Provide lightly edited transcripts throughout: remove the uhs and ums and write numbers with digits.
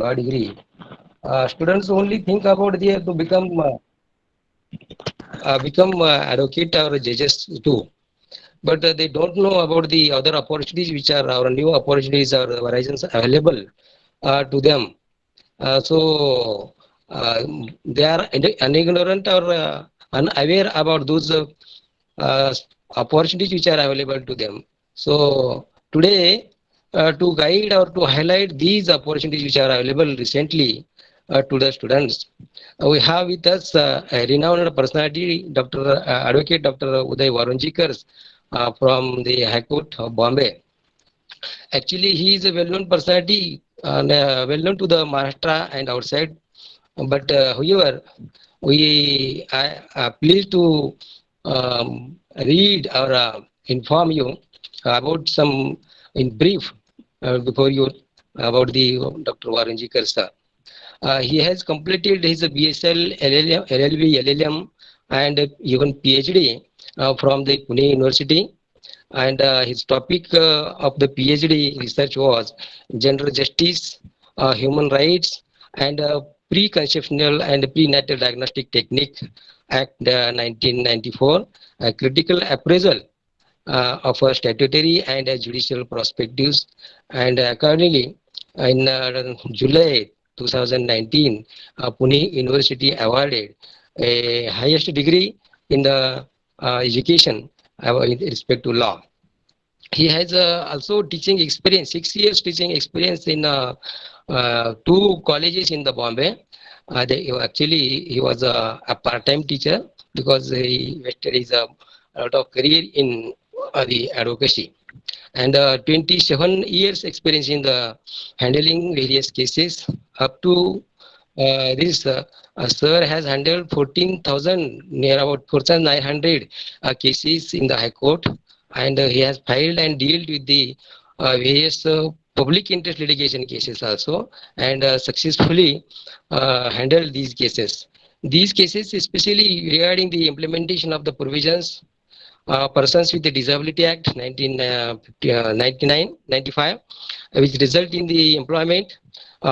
law degree, students only think about the to become advocate or judges too, but they don't know about the other opportunities which are our new opportunities or horizons available to them. So they are ignorant or unaware about those uh, opportunities which are available to them. So today, to guide or to highlight these opportunities which are available recently to the students, we have with us a renowned personality, Advocate Dr. Uday Warunjikar from the High Court of Bombay. Actually, he is a well-known personality, well-known to the Maharashtra and outside. But however, we are pleased to read or inform you about some in brief before you about the Dr. Warunjikar sir. He has completed his BSL, LLM, LLB, LLM, and even PhD from the Pune University. And his topic of the PhD research was gender justice, human rights, and preconceptional and prenatal diagnostic technique Act 1994, a critical appraisal of statutory and judicial perspectives. And accordingly, in July 2019, Pune University awarded a highest degree in the education with respect to law. He has also teaching experience, 6 years teaching experience in two colleges in the Bombay. Actually, he was a part-time teacher because he invested his a lot of career in the advocacy. And 27 years experience in the handling various cases. Up to this, sir has handled 14,000, near about 4,900 cases in the High Court, and he has filed and dealt with the various public interest litigation cases also, and successfully handled these cases. These cases, especially regarding the implementation of the provisions Persons with the Disability Act 1995, which result in the employment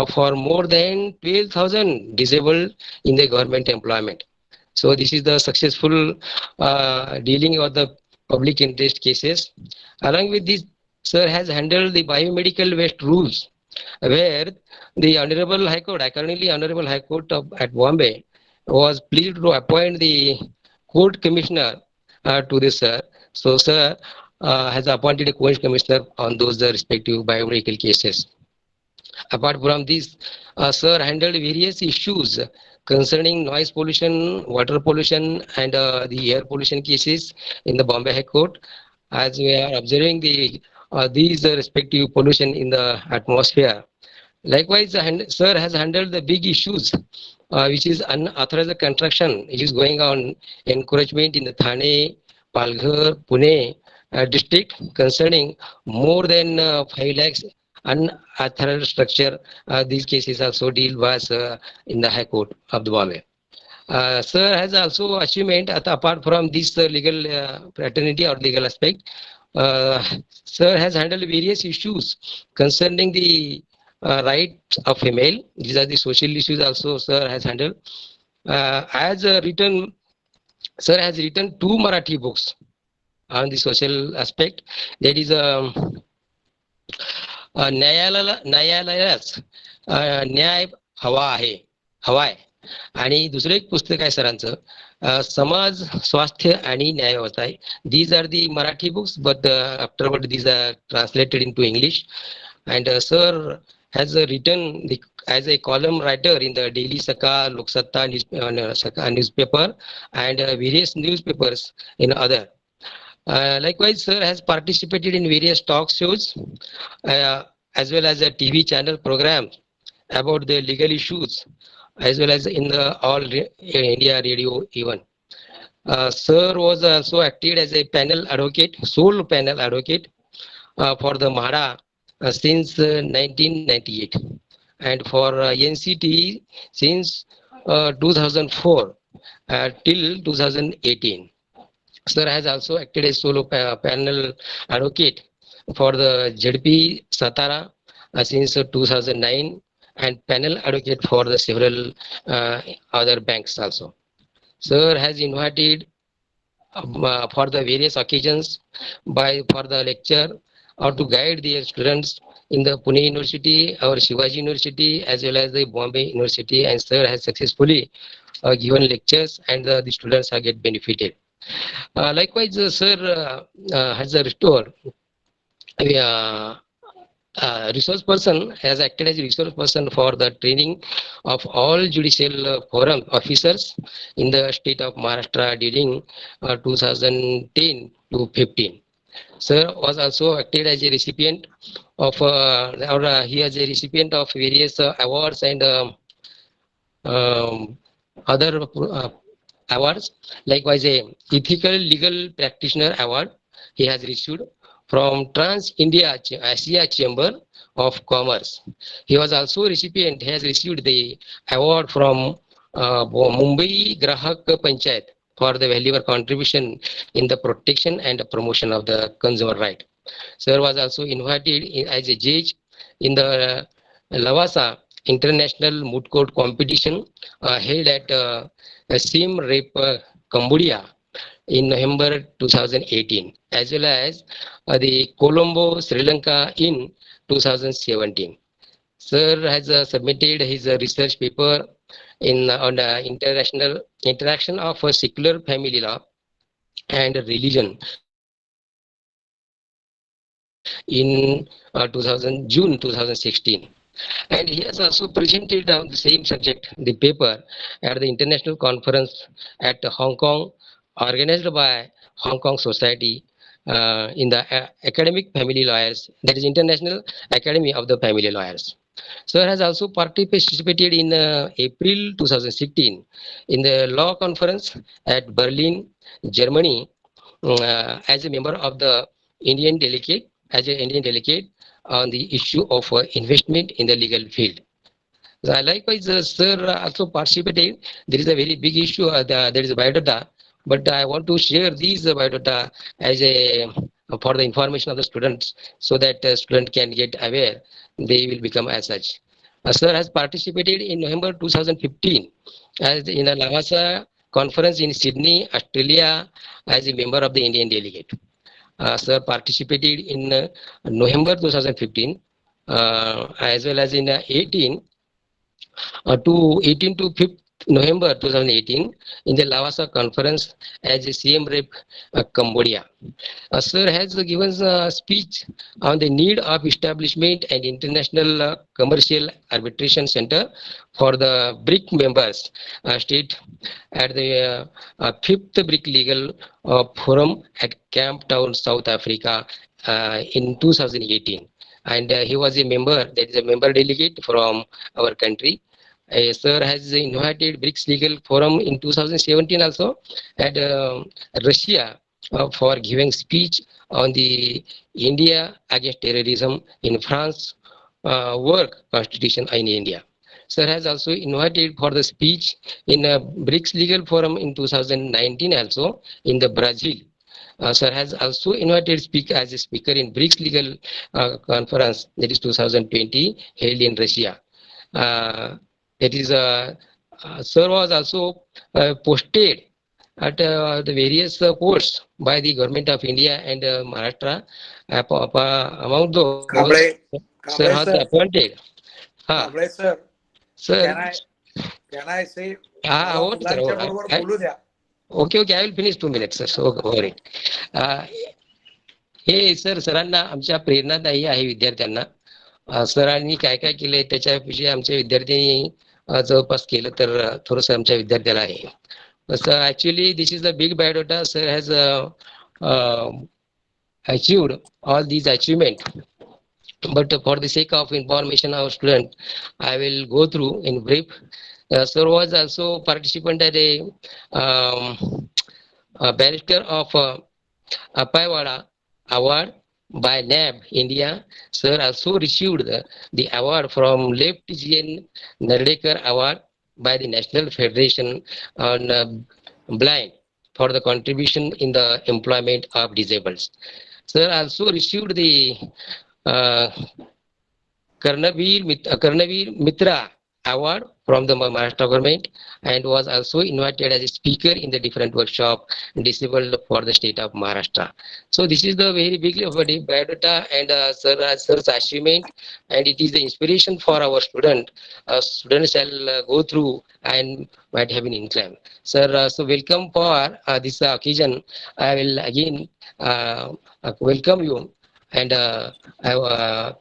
for more than 12,000 disabled in the government employment. So this is the successful dealing of the public interest cases. Along with this, sir has handled the biomedical waste rules, where the Honorable High Court, accordingly Honorable High Court at Bombay, was pleased to appoint the court commissioner to this sir. So sir has appointed a court commissioner on those respective biomedical cases. Apart from this, sir handled various issues concerning noise pollution, water pollution, and the air pollution cases in the Bombay High Court, as we are observing these respective pollution in the atmosphere. Likewise, sir has handled the big issues, which is unauthorized construction, which is going on encroachment in the Thane, Palghar, Pune district concerning more than 5 lakhs unauthorized structure. These cases also deal with in the High Court of the Bombay. Sir has also achievement apart from this legal fraternity or legal aspect. Uh, Sir has handled various issues concerning the rights of female. These are the social issues also sir has handled. As written, sir has written two Marathi books on the social aspect. That is न्यायालयास न्याय हवा आहे हवाय आणि दुसरं एक पुस्तक आहे सरांचं समाज स्वास्थ्य आणि न्याय व्यवस्था आहे. These are the Marathi books, but afterward these are translated into English. And sir has written as a column writer in the Daily Saka, Lok Satta newspaper, and various newspapers in other. Likewise, sir has participated in various talk shows as well as a TV channel program about the legal issues, as well as in the All India Radio even. Sir was also acted as a panel advocate, sole panel advocate for the MHADA since 1998, and for NCT since 2004 till 2018. Sir has also acted as solo panel advocate for the ZP Satara since 2009, and panel advocate for the several other banks also. Sir has invited for the various occasions by for the lecture or to guide their students in the Pune University or Shivaji University as well as the Bombay University, and sir has successfully given lectures, and the students are get benefited. Likewise, sir has restored uh, resource person has acted as a resource person for the training of all judicial forum officers in the state of Maharashtra during 2010 to 15. Sir was also acted as a recipient of, he is a recipient of various awards and um, other awards. Likewise, a ethical legal practitioner award he has received from Trans India Asia Chamber of Commerce. He was also recipient. He has received the award from Mumbai Grahak Panchayat for the valuable contribution in the protection and promotion of the consumer right. Sir was also invited as a judge in the Lavasa International Moot Court competition held at Siem Reap, Cambodia in November 2018, as well as the Colombo, Sri Lanka in 2017. Sir has submitted his research paper in on international interaction of secular family law and religion in 2000, June 2016. And he has also presented on the same subject, the paper, at the international conference at Hong Kong, organized by Hong Kong Society in the Academic Family Lawyers, that is International Academy of the Family Lawyers. Sir has also participated in April 2016 in the law conference at Berlin, Germany, as a member of the Indian delegate, as an Indian delegate on the issue of investment in the legal field. Likewise, sir also participated. There is a very big issue. There is a biodata, but I want to share these biodata as a for the information of the students, so that student can get aware. They will become as such. Sir has participated in November 2015 as in a Lavasa conference in Sydney, Australia, as a member of the Indian delegate. Sir participated in November 2015 as well as in 18 to 5th November 2018 in the Lavasa conference as a Siem Reap, Cambodia. Sir has given a speech on the need of establishment and international commercial arbitration center for the BRIC members state at the 5th BRIC Legal Forum at Cape Town, South Africa in 2018. And he was a member, that is a member delegate from our country. Sir has invited BRICS Legal Forum in 2017 also at Russia for giving speech on the India against terrorism in France work constitution in India. Sir has also invited for the speech in BRICS Legal Forum in 2019 also in the Brazil. Sir has also invited speak as a speaker in BRICS Legal Conference, that is 2020, held in Russia. That is, sir was also posted at the various posts by the government of India and Maharashtra. Among those, Kamble sir Kamble has sir appointed. Ha, Kamble sir sir. Can I say मला What, sir? मुलांच्या बरोबर बोलू द्या. Okay, okay. I will finish 2 minutes, sir. So, over it. Uh, हे sir सरांना आमच्या प्रेरणादायी आहे विद्यार्थ्यांना. सरांनी काय काय केलंय त्याच्याविषयी आमच्या विद्यार्थ्यांनी जवळपास केलं तर थोडंसं आमच्या विद्यार्थ्याला आहे. So actually, this is a big biodata. Sir has achieved all these achievements. But for the sake of information of student, I will go through in brief. Sir was also participant at a barrister of Appaiwada Award by NAB India. Sir also received the award from Left GN Nardekar Award by the National Federation on Blind for the contribution in the employment of disabled. Sir also received the uh, Karnavir Mitra Award from the Maharashtra government, and was also invited as a speaker in the different workshop disabled for the state of Maharashtra. So this is the very big of a biodata and sir's achievement, and it is the inspiration for our student. Students shall go through and might have an income. Sir, so welcome for this occasion. I will again welcome you, and I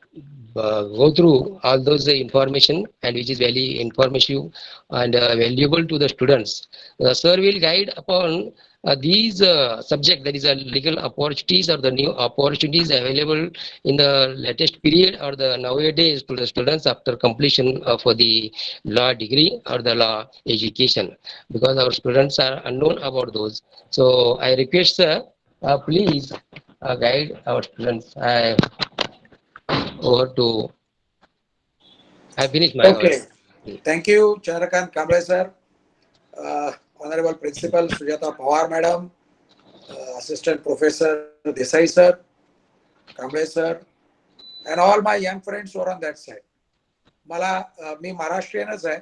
go through all those information, and which is very informative and valuable to the students. Sir will guide upon these subject, that is legal opportunities or the new opportunities available in the latest period or the nowadays to the students after completion of the law degree or the law education, because our students are unknown about those. So I request sir, please guide our students. I over to I finished my Okay. Thank you, Chandrakant Kamble sir, Honorable Principal Sujata Pawar Madam, Assistant Professor Desai sir, Kamble sir, and all my young friends who are on that side. मला मी महाराष्ट्रीयनच आहे,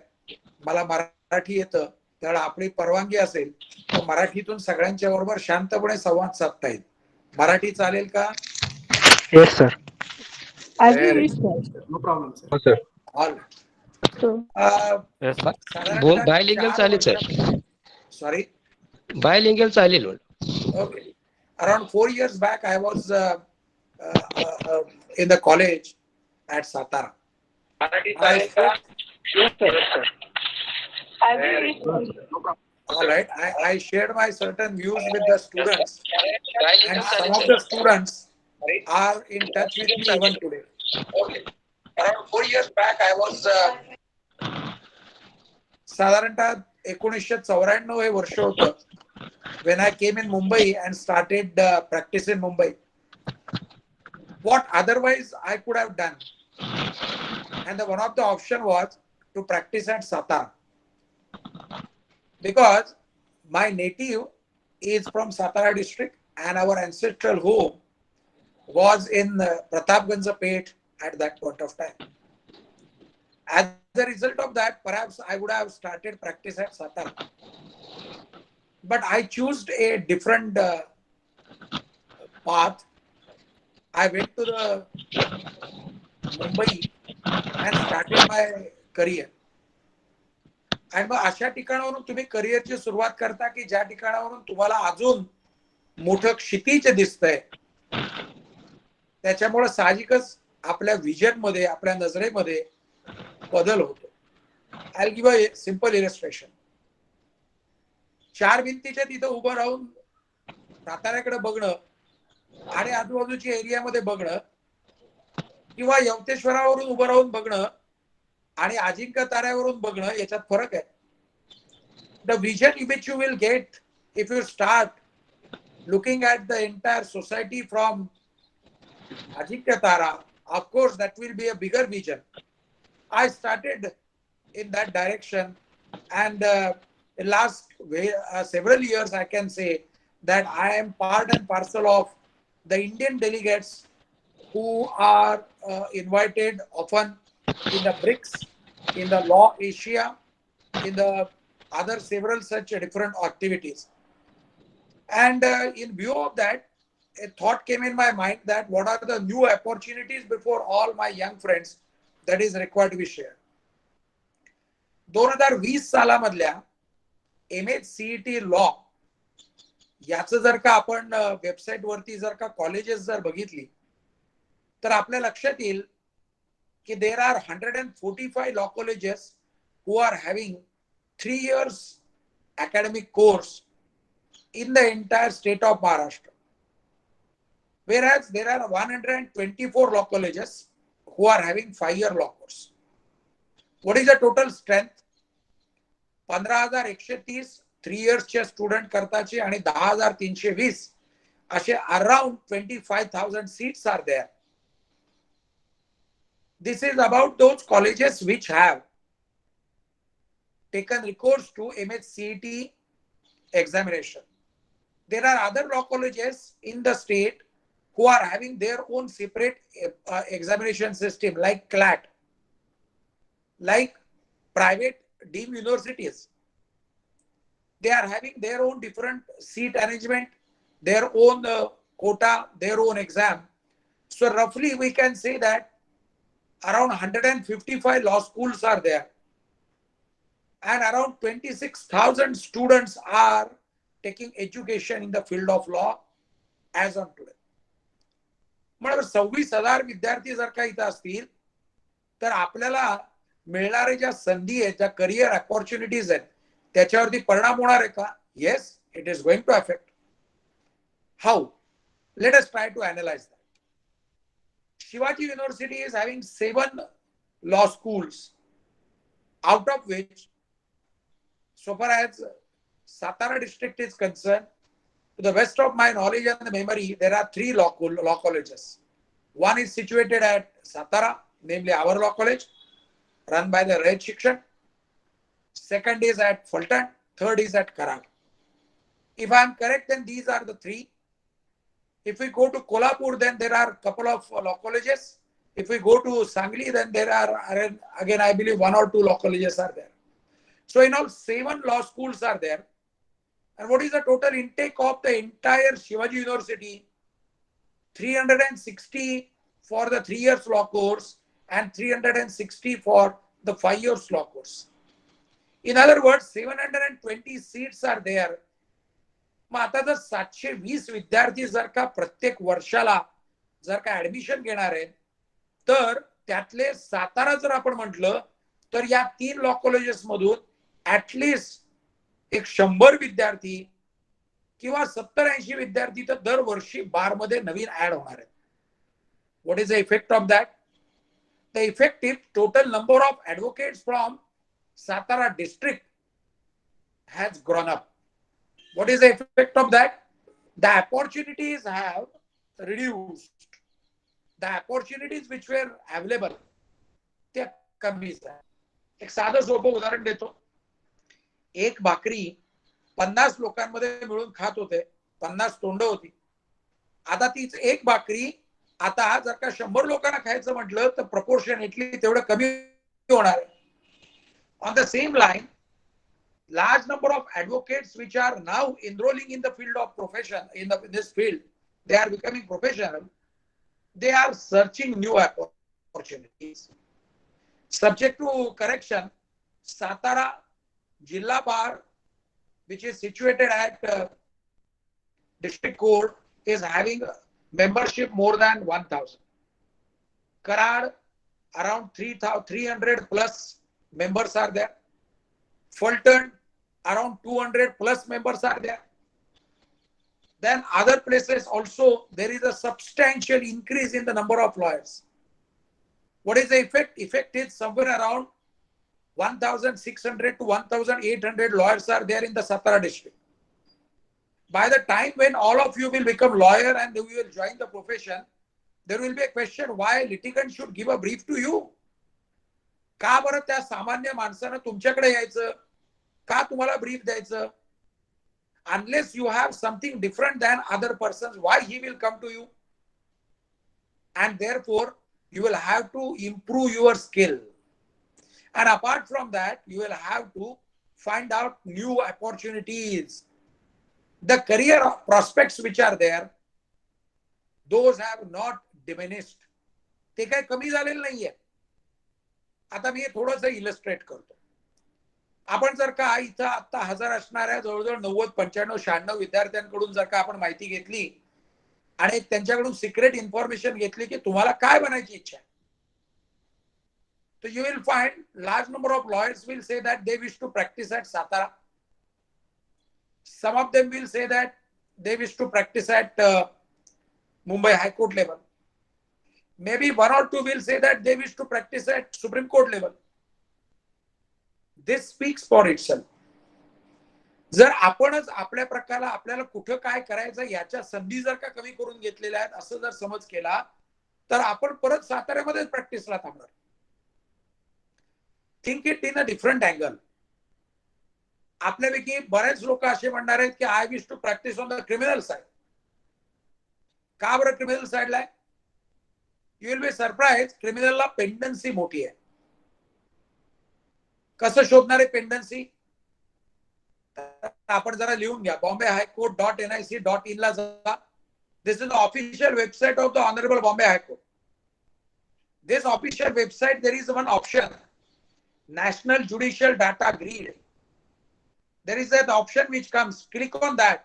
मला मराठी येतं, त्याला आपली परवानगी असेल तर मराठीतून सगळ्यांच्या बरोबर शांतपणे संवाद साधता येईल. मराठी चालेल का? Yes, sir. As you Very wish, good. sir. No problem, sir. No, sir. All. So, Yes. साधारणतः bilingual 4 चालेल sir. वर्षापूर्वी, sorry, Bilingual चालेल. okay, around 4 years back I was in the college at Satara. as you wish, sir. All right, I shared my certain views with the students, and some of the students are in touch with me even today. Okay, around 4 years back I was साधारणतः 1994 हे वर्ष होतं when I came in Mumbai and started practice in Mumbai. What otherwise I could have done, and one of the option was to practice at Satara, because my native is from Satara district and our ancestral home was in Pratapganj Peth at that point of time. As a result of that, perhaps I would have started practice at Satara, but I chose a different path. I went to the Mumbai and started my career. आणि मग अशा ठिकाणावरून तुम्ही करिअरची सुरुवात करता की ज्या ठिकाणावरून तुम्हाला अजून मोठं क्षितिज दिसतंय, त्याच्यामुळे साहजिकच आपल्या विजन मध्ये, आपल्या नजरेमध्ये बदल होतो. I will give a simple illustration. 4 भिंतीच्या तिथं उभं राहून साताऱ्याकडे बघणं आणि आजूबाजूच्या एरियामध्ये बघणं, किंवा यवतेश्वरावरून उभं राहून बघणं आणि अजिंक्य ताऱ्यावरून बघणं, याच्यात फरक आहे. The vision which you will get if you start looking at the entire society from Ajinkya Tara, of course that will be a bigger vision. I started in that direction, and in last several years I can say that I am part and parcel of the Indian delegates who are invited often in the BRICS, in the Law Asia, in the other several such different activities. And in view of that, a thought came in my mind that what are the new opportunities before all my young friends that is required to be shared. 2020 सालामधल्या MHCET law याचं जर का आपण website वरती जर का colleges जर बघितली तर आपल्या लक्षात येईल की there are 145 law colleges who are having 3 years academic course in the entire state of Maharashtra. Whereas there are 124 law colleges who are having 5-year law course. What is the total strength? 15,130 3 years चे student करताचे आणि 10,320 असे around 25,000 seats are there. This is about those colleges which have taken recourse to MHCET examination. There are other law colleges in the state who are having their own separate examination system like CLAT, like private deemed universities. They are having their own different seat arrangement, their own quota, their own exam. So roughly we can say that around 155 law schools are there, and around 26,000 students are taking education in the field of law as on today. म्हणजे 26,000 विद्यार्थी जर का इथं असतील तर आपल्याला मिळणारे ज्या संधी आहेत, ज्या करिअर अपॉर्च्युनिटीज आहेत, त्याच्यावरती परिणाम होणार आहे का? Yes, it is going to affect. How? Let us try to analyse that. Shivaji University is having 7 law schools, out of which, so far as Satara district is concerned, to the best of my knowledge and the memory, there are 3 law colleges. One is situated at Satara, namely our law college, run by the Red Shikshan. Second is at Fulton. Third is at Karad. If I am correct, then these are the 3. If we go to Kolhapur, then there are a couple of law colleges. If we go to Sangli, then there are, again, I believe 1 or 2 law colleges are there. So in all, 7 law schools are there. And what is the total intake of the entire Shivaji University? 360 for the 3 years law course and 360 for the 5 years law course. In other words, 720 seats are there. मग आता जर 720 विद्यार्थी जर का प्रत्येक वर्षाला जर का ऍडमिशन घेणार आहेत, तर त्यातले सातारा जर आपण म्हटलं तर या 3 लॉ कॉलेजेस मधून ऍटलिस्ट एक 100 विद्यार्थी किंवा 70-80 विद्यार्थी तर दरवर्षी बार मध्ये नवीन ऍड होणार आहेत. What is the effect of that? The effect is total number of advocates from Satara district has grown up. What is the effect of that? The opportunities have reduced. The opportunities which were available, they कमी झाल्या. एक साधं सोपं उदाहरण देतो. एक भाकरी 50 लोकांमध्ये मिळून खात होते, 50 तोंड होती. आता तीच एक भाकरी आता जर का 100 लोकांना खायचं म्हटलं तर प्रपोर्शनेटली तेवढं कमी होणार आहे. On the same line, large number of advocates which are now enrolling in the field of profession, in this field, they are becoming professional. They are searching new opportunities. Subject to correction, Satara Jilla Bar, which is situated at district court, is having membership more than 1,000. Karad, around 300 plus members are there. Fulton, around 200 plus members are there. Then other places also, there is a substantial increase in the number of lawyers. What is the effect? Effect is somewhere around 1,600 to 1,800 lawyers are there in the Satara district. By the time when all of you will become lawyer and you will join the profession, there will be a question why litigant should give a brief to you. का बरं त्या सामान्य माणसानं तुमच्याकडे यायचं? का तुम्हाला brief द्यायचं? Unless you have something different than other persons, why he will come to you? And therefore, you will have to improve your skill. And apart from that, you will have to find out new opportunities. The career prospects which are there, those have not diminished. ते काही कमी झालेलं नाहीये. आता मी थोडंसं illustrate करतो. आपण जर का इथं आता 1000 असणाऱ्या जवळजवळ 90, 95, 96 विद्यार्थ्यांकडून जर का आपण माहिती घेतली आणि त्यांच्याकडून सिक्रेट इन्फॉर्मेशन घेतली की तुम्हाला काय बनायची इच्छा आहे, तर you will find large number of lawyers will say that they wish to practise at Satara. Some of them will say that they wish to practise at Mumbai high court level. Maybe 1 or 2 will say that they wish to practice at Supreme Court level. This speaks for itself. जर आपणच आपल्या प्रकाराला आपल्याला कुठं काय करायचं याच्या संधी जर का कमी करून घेतलेल्या आहेत असं जर समज केला तर आपण परत साताऱ्यामध्येच प्रॅक्टिसला थांबणार. Think it in a different angle. आपल्यापैकी बरेच लोक असे म्हणणार आहेत की I wish to practice on the criminal side. का बरं क्रिमिनल साईडला आहे? यू विल बी सरप्राईज, क्रिमिनलला पेंडन्सी मोठी आहे. कसं शोधणार आहे पेंडन्सी? आपण जरा लिहून घ्या. बॉम्बे हायकोर्ट .nic.in ला जा. This is the official website of the honourable Bombay high court. This official website, there is one option, National Judicial Data Grid. There is an option which comes. Click on that.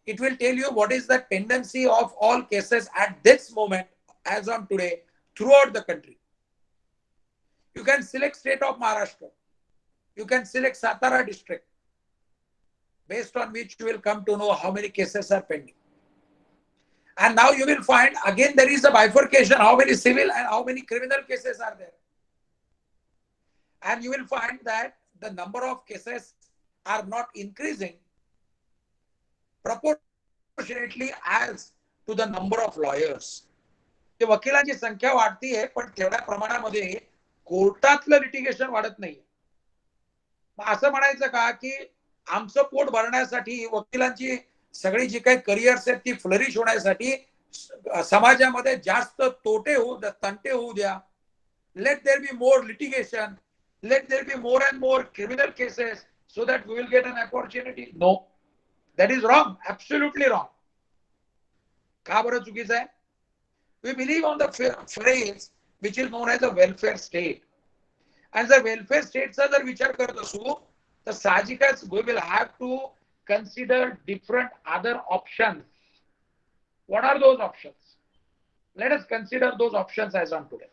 It will tell you what is the pendency of all cases at this moment, as on today, throughout the country. You can select state of Maharashtra. You can select Satara district, based on which you will come to know how many cases are pending. And now you will find again there is a bifurcation, how many civil and how many criminal cases are there. And you will find that the number of cases are not increasing proportionately as to the number of lawyers. वकिलांची संख्या वाढतीये, पण तेवढ्या प्रमाणामध्ये कोर्टातलं litigation वाढत नाही. असं म्हणायचं का की आमचं पोट भरण्यासाठी वकिलांची सगळी जी काही करिअर्स आहेत ती फ्लरिश होण्यासाठी समाजामध्ये जास्त तोटे होऊ द्या, तंटे होऊ द्या. Let there be more litigation, let there be more and more criminal cases so that we will get an opportunity. No, that is wrong, absolutely wrong. का बरं चुकीचं आहे? We believe on the phrase which is known as a welfare state. आणि जर welfare स्टेटचा जर विचार करत असू तर साहजिकच we will have to consider different other options. What are those options? Let us consider those options as on today.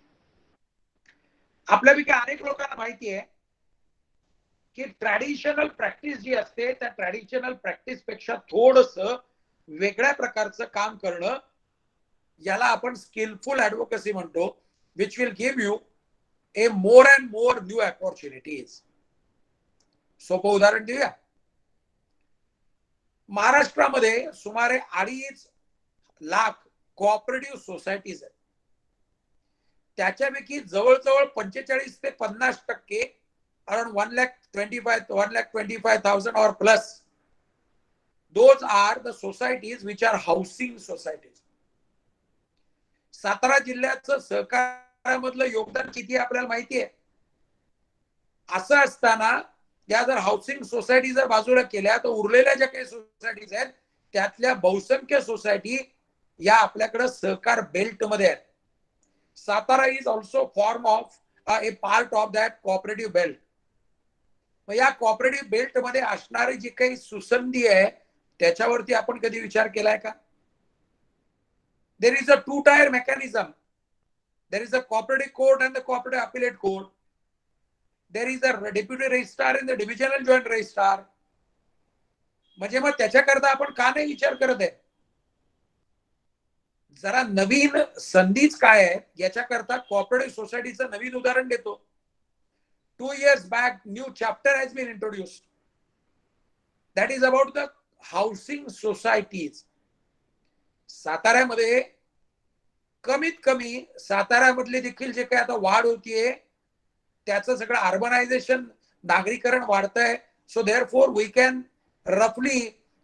आपल्यापैकी अनेक लोकांना माहिती आहे की ट्रॅडिशनल प्रॅक्टिस जी असते त्या ट्रॅडिशनल प्रॅक्टिस पेक्षा थोडस वेगळ्या प्रकारचं काम करणं, याला आपण स्किलफुल ऍडव्होकसी म्हणतो, which will give U A more and more new opportunities. सोपं उदाहरण देऊया. महाराष्ट्रामध्ये सुमारे 2.5 लाख कोऑपरेटिव्ह सोसायटीज आहेत. त्याच्यापैकी जवळजवळ 45 ते 50% around 1,25,000 or plus, those are the societies which are housing societies. Satara जिल्ह्याचं सहकारामधलं योगदान किती आपल्याला माहिती आहे. असं असताना या जर हाऊसिंग सोसायटी जर बाजूला केल्या तर उरलेल्या ज्या काही सोसायटीज आहेत त्यातल्या बहुसंख्य सोसायटी या आपल्याकडे सहकार बेल्ट मध्ये आहेत. Satara is also form of A part of that cooperative belt. मग या कोऑपरेटिव्ह बेल्ट मध्ये असणारी जी काही सुसंधी आहे त्याच्यावरती आपण कधी विचार केलाय का? There is a 2-tier mechanism. There is a cooperative court and the cooperative appellate court. There is a deputy registrar and the divisional joint registrar. म्हणजे मग त्याच्याकरता आपण का नाही विचार करत आहे? जरा नवीन संधीच काय आहे याच्याकरता कोऑपरेटिव्ह सोसायटीचं नवीन उदाहरण देतो. 2 years back, new chapter has been introduced. That is about the housing societies. साताऱ्यामध्ये कमीत कमी साताऱ्यामधली देखील जे काही आता वाढ होतीये त्याचं सगळं अर्बनायझेशन, नागरीकरण वाढतंय. सो देअरफॉर वी कॅन रफली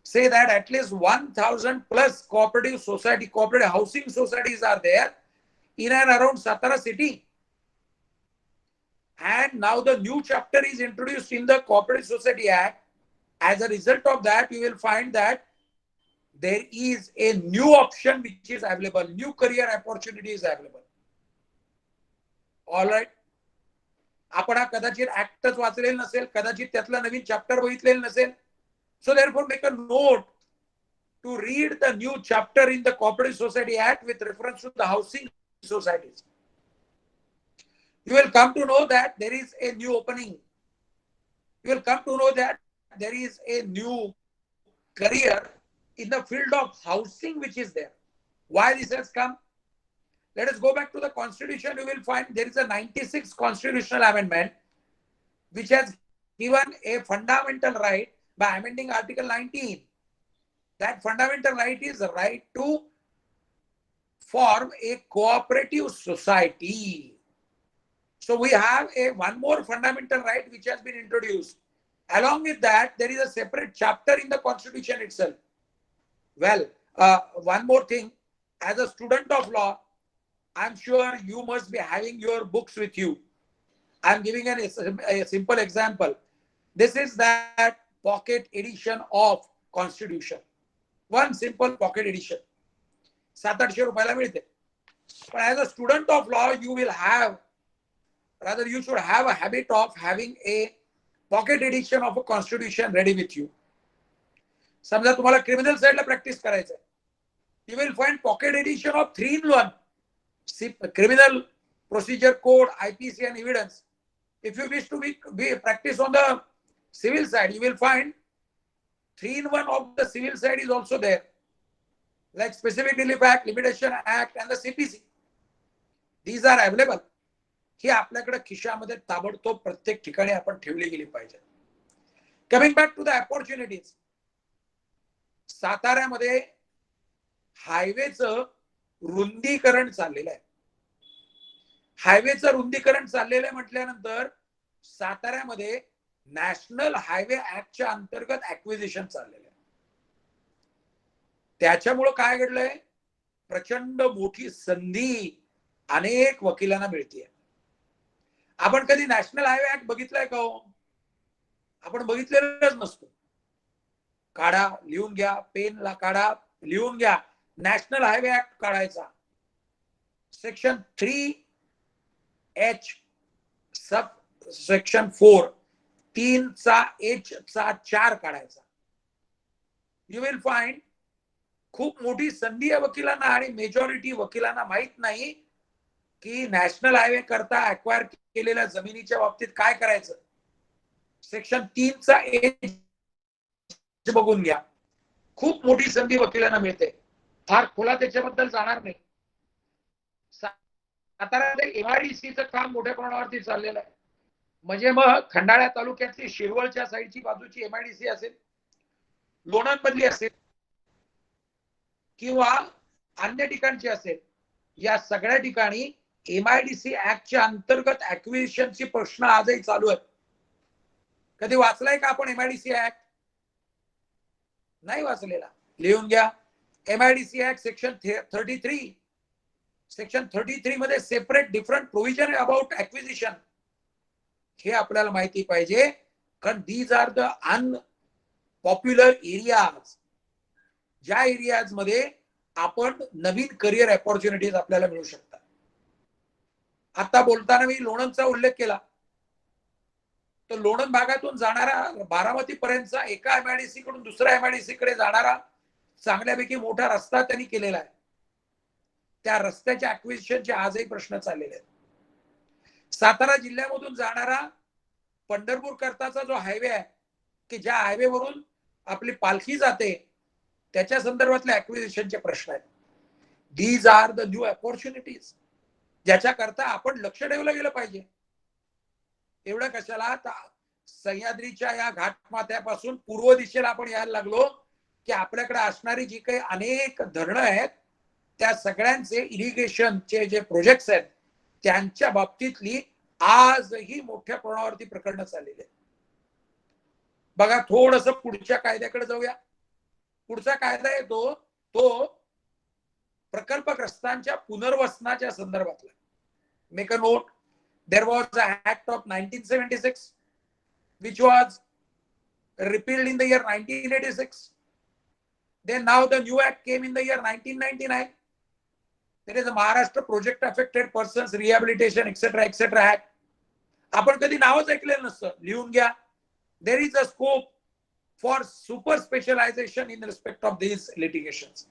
say that at least 1,000 plus cooperative society, cooperative housing societies are there in and around Satara city. And now the new chapter is introduced in the Cooperative Society Act. As a result of that, you will find that there is a new option which is available, new career opportunity is available. All right. आपण कदाचित ऍक्टच वाचलेलं नसेल, कदाचित त्यातला नवीन chapter बघितलेलं नसेल. So therefore make a note to read the new chapter in the Cooperative Society Act with reference to the housing societies. You will come to know that there is a new opening. You will come to know that there is a new career in the field of housing which is there. Why this has come? Let us go back to the Constitution. You will find there is a 96th constitutional amendment which has given a fundamental right by amending Article 19. That fundamental right is the right to form a cooperative society. So we have one more fundamental right which has been introduced. Along with that, there is a separate chapter in the Constitution itself. Well, one more thing. as a student of law, I'm sure you must be having your books with you. I'm giving a simple example. This is that pocket edition of Constitution. One simple pocket edition. 700-800 रुपयाला मिळते. But as a student of law, you will have, rather you should have a habit of having a pocket edition of a Constitution ready with you. समजा तुम्हाला criminal साइडला practice करायचं आहे. You will find pocket edition of 3-in-1. Criminal Procedure Code, IPC and evidence. If you wish to be practice on the civil side, you will find 3-in-1 of the civil side is also there. Like Specific Relief Act, Limitation Act and the CPC. These are available. ही आपल्याकडे खिशामध्ये ताबडतोब प्रत्येक ठिकाणी आपण ठेवली गेली पाहिजे. Coming back to the opportunities. साताऱ्यामध्ये हायवेचं रुंदीकरण चाललेलं आहे. हायवेचं रुंदीकरण चाललेलं आहे म्हटल्यानंतर साताऱ्यामध्ये नॅशनल हायवे ऍक्टच्या अंतर्गत ऍक्विजिशन चाललेलं आहे. त्याच्यामुळे काय घडलंय, प्रचंड मोठी संधी अनेक वकिलांना मिळते. आपण कधी नॅशनल हायवे ऍक्ट बघितलाय का हो? आपण बघितलेलंच नसतो. काढा, लिहून घ्या, पेनला काढा, लिहून घ्या. नॅशनल हायवे ऍक्ट काढायचा. Section 3H sub section 4 3H4 काढायचा. यू विल फाइंड खूप मोठी संधी आहे वकिलांना, आणि मेजॉरिटी वकिलांना माहित नाही की नॅशनल हायवे करता अक्वायर केलेल्या जमिनीच्या बाबतीत काय करायचं. सेक्शन 3H बघून घ्या. खूप मोठी संधी वकिलांना मिळते. फार खोला त्याच्याबद्दल जाणार नाही. साताऱ्यात MIDCचं काम मोठ्या प्रमाणावरती चाललेलं आहे. म्हणजे मग खंडाळा तालुक्यातली शिरवळच्या साईडची बाजूची MIDC असेल, लोणंदमधली असेल किंवा अन्य ठिकाणची असेल, या सगळ्या ठिकाणी MIDC ऍक्टच्या अंतर्गत ऍक्विजिशनची प्रश्न आजही चालू आहेत. कधी वाचलाय का आपण MIDC ऍक्ट? नाही वाचलेला. लिहून घ्या. MIDC act section 33. सेक्शन 33 मध्ये separate different provision about acquisition. हे आपल्याला माहिती पाहिजे, कारण these are the unpopular areas. ज्या एरियाज मध्ये आपण नवीन करिअर अपॉर्च्युनिटीज आपल्याला मिळू शकतात. आता बोलताना मी लोणंदचा उल्लेख केला, तर लोणंद भागातून जाणारा बारामती पर्यंतचा एका MIDC कडून दुसऱ्या MIDC कडे जाणारा चांगल्यापैकी मोठा रस्ता त्यांनी केलेला आहे. त्या रस्त्याच्या ऍक्विजिशनचे आजही प्रश्न चाललेले आहेत. सातारा जिल्ह्यामधून जाणारा पंढरपूर करताचा जो हायवे आहे, की ज्या हायवेवरून आपली पालखी जाते, त्याच्या संदर्भातले ऍक्विजिशनचे प्रश्न आहेत. These are the new opportunities, ज्याच्याकरता आपण लक्ष ठेवलं गेलं पाहिजे. एवढं कशाला, सह्याद्रीच्या या घाटमाथ्यापासून पूर्व दिशेला आपण यायला लागलो की आपल्याकडे असणारी जी काही अनेक धरणं आहेत, त्या सगळ्यांचे इरिगेशनचे जे प्रोजेक्ट्स आहेत, त्यांच्या बाबतीतली आजही मोठ्या प्रमाणावरती प्रकरणं चाललेली आहेत. बघा, थोडंसं पुढच्या कायद्याकडे जाऊया. पुढचा कायदा येतो तो प्रकल्पग्रस्तांच्या पुनर्वसनाच्या संदर्भातला. Make a note. There was an act of 1976 which was repealed in the year 1986. Then now the new act came in the year 1999. There is a Maharashtra Project Affected Persons Rehabilitation etc. Act. आपण कधी नावच ऐकलेलं नसतं. लिहून घ्या. There is a scope for super specialization in respect of these litigations.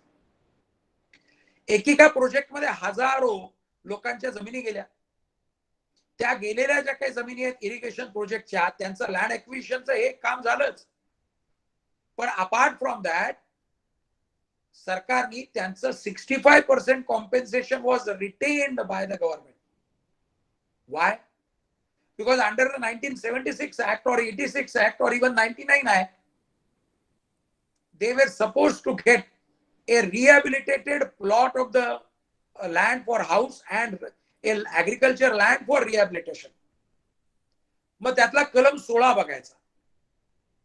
एकेका project मध्ये हजारो लोकांच्या जमिनी गेल्या. त्या गेलेल्या ज्या काही जमिनी आहेत इरिगेशन प्रोजेक्टच्या, त्यांचं लँड ऍक्विजिशनचं हे काम झालंच. पण अपार्ट फ्रॉम दॅट सरकारने त्यांचं 65% compensation was retained by the government. Y? Because under the 1976 Act or 86 Act or even 99 Act, they were supposed to get a rehabilitated plot of the land for house and agriculture land for rehabilitation. मग त्यातला कलम 16 बघायचा.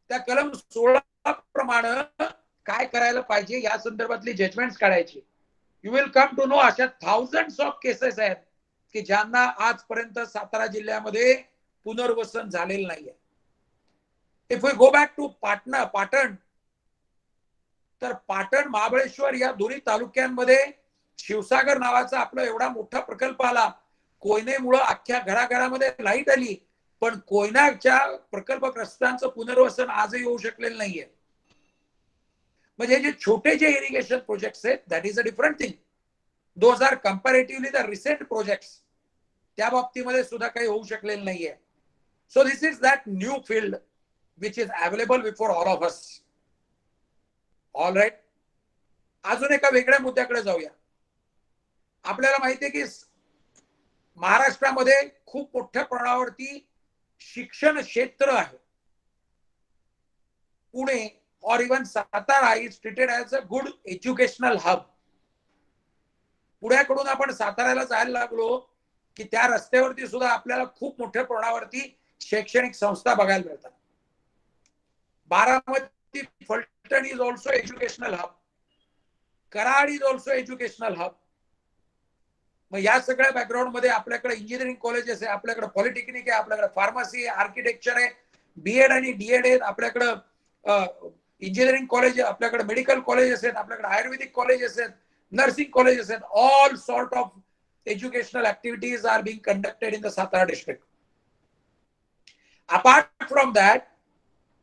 त्या कलम 16 प्रमाणे काय करायला पाहिजे या संदर्भातली जजमेंट्स काढायची. You will come to know अशा थाउजंड्स ऑफ केसेस आहेत की ज्यांना आजपर्यंत सातारा जिल्ह्यामध्ये पुनर्वसन झालेलं नाहीये. If we go back to Patan, तर पाटण महाबळेश्वर या दोन्ही तालुक्यांमध्ये शिवसागर नावाचा आपला एवढा मोठा प्रकल्प आला. कोयनेमुळे अख्ख्या घराघरामध्ये लाईट आली, पण कोयनाच्या प्रकल्पग्रस्तांचं पुनर्वसन आजही होऊ शकलेलं नाहीये. म्हणजे जे छोटे जे इरिगेशन प्रोजेक्ट्स आहेत, that is a different thing. Those are comparatively the recent projects. त्या बाबतीमध्ये सुद्धा काही होऊ शकलेलं नाहीये. So this is that new field which is available before all of us. All right. अजून एका वेगळ्या मुद्द्याकडे जाऊया. आपल्याला माहिती आहे की महाराष्ट्रामध्ये खूप मोठ्या प्रमाणावरती शिक्षण क्षेत्र आहे. पुणे और even Satara is treated as a good educational hub. पुण्याकडून आपण साताऱ्याला जायला लागलो की त्या रस्त्यावरती सुद्धा आपल्याला खूप मोठ्या प्रमाणावरती शैक्षणिक संस्था बघायला मिळतात. Baramati Phaltan is also educational hub. Karad is also educational hub. मग या सगळ्या बॅकग्राऊंड मध्ये आपल्याकडे इंजिनिअरिंग कॉलेजेस आहे, आपल्याकडे पॉलिटेक्निक आहे, आपल्याकडे फार्मसी आहे, आर्किटेक्चर आहे, बीएड आणि डीएड आहेत, आपल्याकडे इंजिनिअरिंग कॉलेज आहे, आपल्याकडे मेडिकल कॉलेजेस आहेत, आपल्याकडे आयुर्वेदिक कॉलेजेस आहेत, नर्सिंग कॉलेजेस आहेत. All sort of educational activities are being conducted in the Satara district. Apart from that,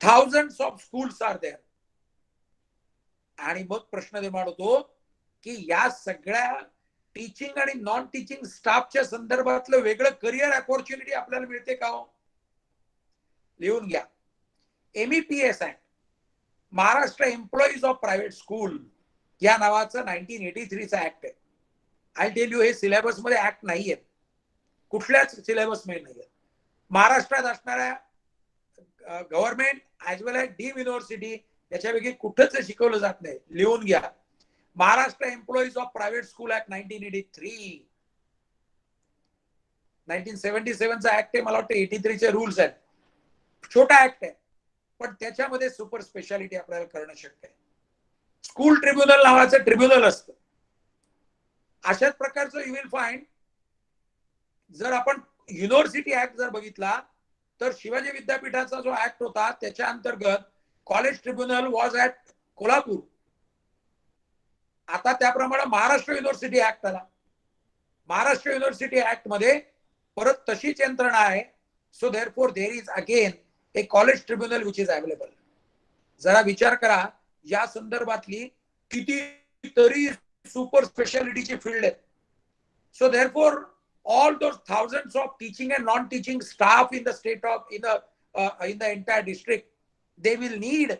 thousands of schools are there. आणि मग प्रश्न निर्माण होतो की या सगळ्या टीचिंग आणि नॉन टीचिंग स्टाफच्या संदर्भातलं वेगळं करिअर अपॉर्च्युनिटी आपल्याला मिळते का हो? लिहून घ्या. MEPS act, Maharashtra employees of private school या नावाचं 1983 चा ऍक्ट आहे. आय टेल यू, हे सिलेबस मध्ये ऍक्ट नाहीये, कुठल्याच सिलेबस मध्ये नाहीये. महाराष्ट्रात असणाऱ्या गव्हर्नमेंट ऍज वेल एज डीम युनिव्हर्सिटी याच्यापैकी कुठंच शिकवलं जात नाही. लिहून घ्या. Maharashtra employees of private school act 1983. 1977 चा ऍक्ट आहे, मला वाटतं 83 चे रूल्स आहेत. छोटा ऍक्ट आहे, पण त्याच्यामध्ये सुपर स्पेशालिटी आपल्याला करणं शक्य आहे. स्कूल ट्रिब्युनल नावाचं ट्रिब्युनल असतं. अशाच प्रकारचं यू विल फाइंड. जर आपण युनिव्हर्सिटी ऍक्ट जर बघितला तर शिवाजी विद्यापीठाचा जो ऍक्ट होता त्याच्या अंतर्गत college tribunal was at Kolhapur. आता त्याप्रमाणे महाराष्ट्र युनिव्हर्सिटी ऍक्ट आला. महाराष्ट्र युनिव्हर्सिटी ऍक्ट मध्ये परत तशीच यंत्रणा आहे. So therefore there is again a college tribunal which is available. जरा विचार करा, या संदर्भातली कितीतरी सुपर स्पेशालिटीची फील्ड आहे. So therefore all those thousands of teaching and non-teaching staff in the state of in the entire district, they will need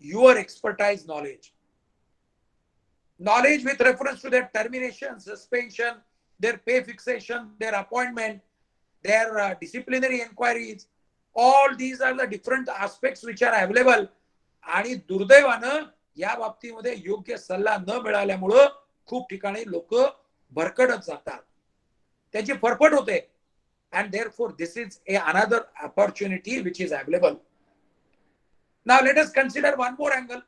your expertise knowledge with reference to their termination, suspension, their pay fixation, their appointment, their disciplinary inquiries. All these are the different aspects which are available. आणि दुर्दैवानं या बाबतीमध्ये योग्य सल्ला न मिळाल्यामुळं खूप ठिकाणी लोक भरकटत जातात, त्याची फरफट होते. and therefore this is another opportunity which is available. Now let us consider one more angle.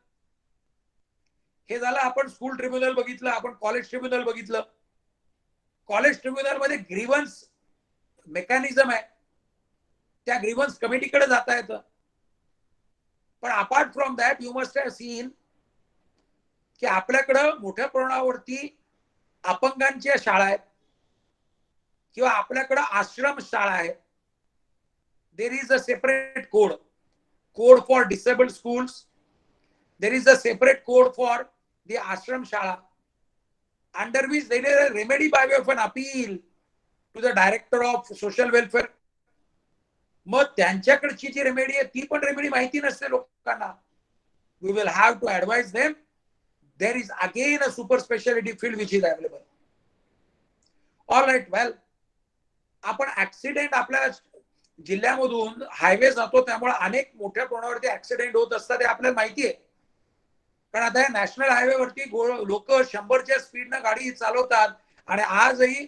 हे झालं, आपण स्कूल ट्रिब्युनल बघितलं, आपण कॉलेज ट्रिब्युनल बघितलं. कॉलेज ट्रिब्युनल मध्ये ग्रीव्हन्स मेकॅनिझम आहे, त्या ग्रीव्हन्स कमिटीकडे जाता येतं. पण apart from that you must have seen की आपल्याकडं मोठ्या प्रमाणावरती अपंगांच्या शाळा आहेत किंवा आपल्याकडे आश्रम शाळा आहे. There is a separate code for disabled schools. There is a separate code for the ashram shala, under which there is a remedy by way of an appeal to the director of social welfare. मग त्यांच्याकडची जी remedy आहे ती पण remedy माहिती नसते लोकांना. We will have to advise them. There is again a super speciality field which is available. All right. Well, आपण accident आपल्या जिल्ह्यामधून हायवे जातो, त्यामुळे अनेक मोठ्या प्रमाणावरती ऍक्सिडेंट होत असतात हे आपल्याला माहिती आहे. कारण आता या नॅशनल हायवेवरती लोक 100च्या स्पीडनं गाडी चालवतात आणि आजही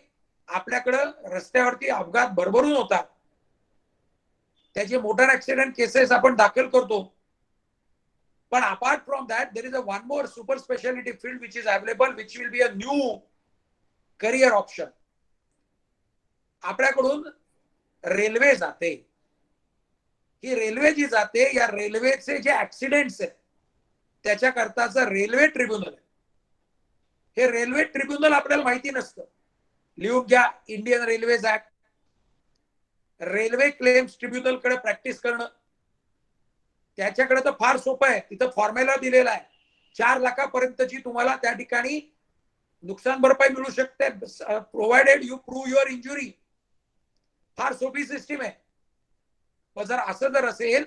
आपल्याकडं रस्त्यावरती अपघात भरभरून होतात. त्याचे मोटार ऍक्सिडेंट केसेस आपण दाखल करतो. पण apart from that, there is a one more super specialty field which is available, which will be a new career option. आपल्याकडून रेल्वे जाते, ही रेल्वे जी जाते, या रेल्वेचे जे ऍक्सिडेंट्स आहेत त्याच्याकरताचं रेल्वे ट्रिब्युनल आहे. हे रेल्वे ट्रिब्युनल आपल्याला माहिती नसतं. लिहून घ्या, Indian railways act. Railway claims tribunal कडे प्रॅक्टिस करणं, त्याच्याकडे तर फार सोपं आहे. तिथं फॉर्म्युला दिलेला आहे, 4 लाखापर्यंतची तुम्हाला त्या ठिकाणी नुकसान भरपाई मिळू शकते, provided you prove your injury. फार सोपी सिस्टीम आहे. पण जर असं जर असेल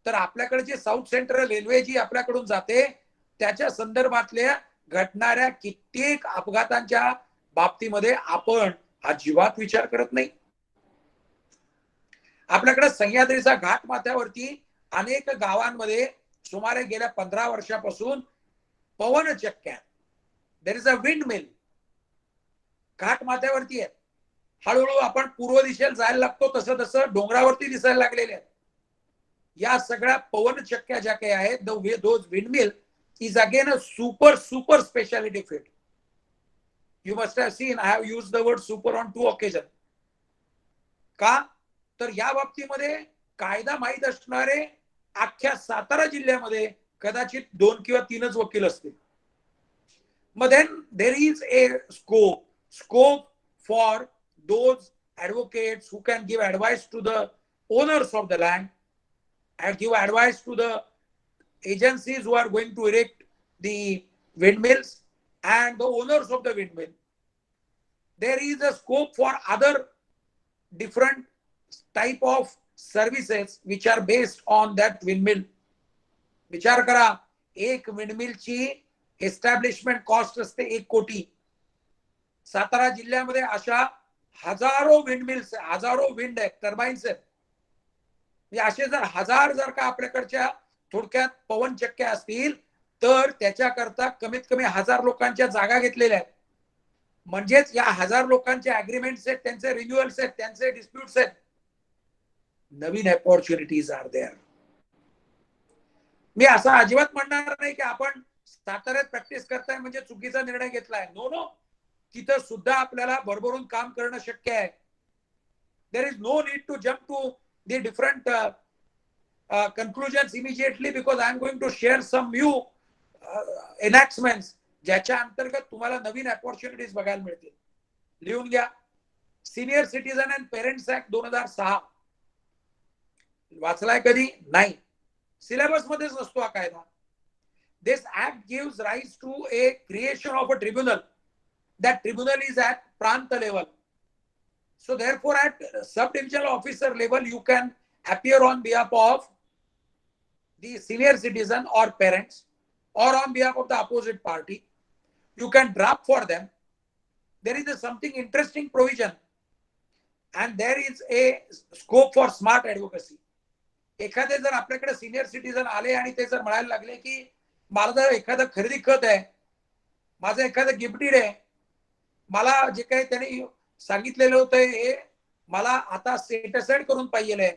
तर आपल्याकडे जे साऊथ सेंट्रल रेल्वे जी आपल्याकडून जाते त्याच्या संदर्भातल्या घडणाऱ्या कित्येक अपघातांच्या बाबतीमध्ये आपण अजिबात विचार करत नाही. आपल्याकडे सह्याद्रीचा घाट माथ्यावरती अनेक गावांमध्ये सुमारे गेल्या 15 वर्षापासून पवन चक्क्या, there is a wind mill, घाट माथ्यावरती आहे. हळूहळू आपण पूर्व दिशेला जायला लागतो तसं तसं डोंगरावरती दिसायला लागलेले आहेत. या सगळ्या पवन चक्क्या ज्या काही आहेत, those windmill is again a super speciality field. You must have seen, I have used the word super on 2 occasions. का तर या बाबतीमध्ये कायदा माहीत असणारे अख्ख्या सातारा जिल्ह्यामध्ये कदाचित 2 किंवा 3च वकील असतील. मग then there is a scope for those advocates who can give advice to the owners of the land and give advice to the agencies who are going to erect the windmills and the owners of the windmill. There is a scope for other different type of services which are based on that windmill. विचार करा, एक windmill ची establishment cost असते 1 कोटी. सातारा जिल्ह्यामध्ये अशा हजारो windmills, हजारो विंड टर्बाइन्स आहेत. असे जर हजार जर का आपल्याकडच्या थोडक्यात पवन चक्क्या असतील तर त्याच्याकरता कमीत कमी 1000 लोकांच्या जागा घेतलेल्या आहेत. म्हणजेच या 1000 लोकांचे अग्रीमेंट्स आहेत, त्यांचे रिन्युअल्स आहेत, त्यांचे डिस्प्यूट्स आहेत. नवीन अपॉर्च्युनिटीज आर देअर. मी असं अजिबात म्हणणार नाही की आपण साताऱ्यात प्रॅक्टिस करताय म्हणजे चुकीचा निर्णय घेतलाय. नो नो, तिथं सुद्धा आपल्याला भरभरून काम करणं शक्य आहे. There is no need to jump to the different conclusions immediately, because I am going to share some new enactments ज्याच्या अंतर्गत तुम्हाला नवीन अपॉर्च्युनिटीज बघायला मिळतील. लिहून घ्या, senior citizen and parents act 2006. वाचलाय कधी? नाही. सिलेबस मध्येच नसतो हा कायदा. This act gives rise to a creation of a tribunal. That tribunal is at Prant level. So therefore at sub-divisional officer level you can appear on behalf of the senior citizen or parents or on behalf of the opposite party. You can draft for them. There is something interesting provision and there is a scope for smart advocacy. एखादे जर आपल्याकडे senior citizen आले आणि ते जर म्हणायला लागले की मला जर एखादं खरेदी खत आहे, माझं एखादं गिफ्टेड आहे, मला जे काही त्यांनी सांगितलेलं होतं हे मला आता सेट असाइड करून पाहिजे.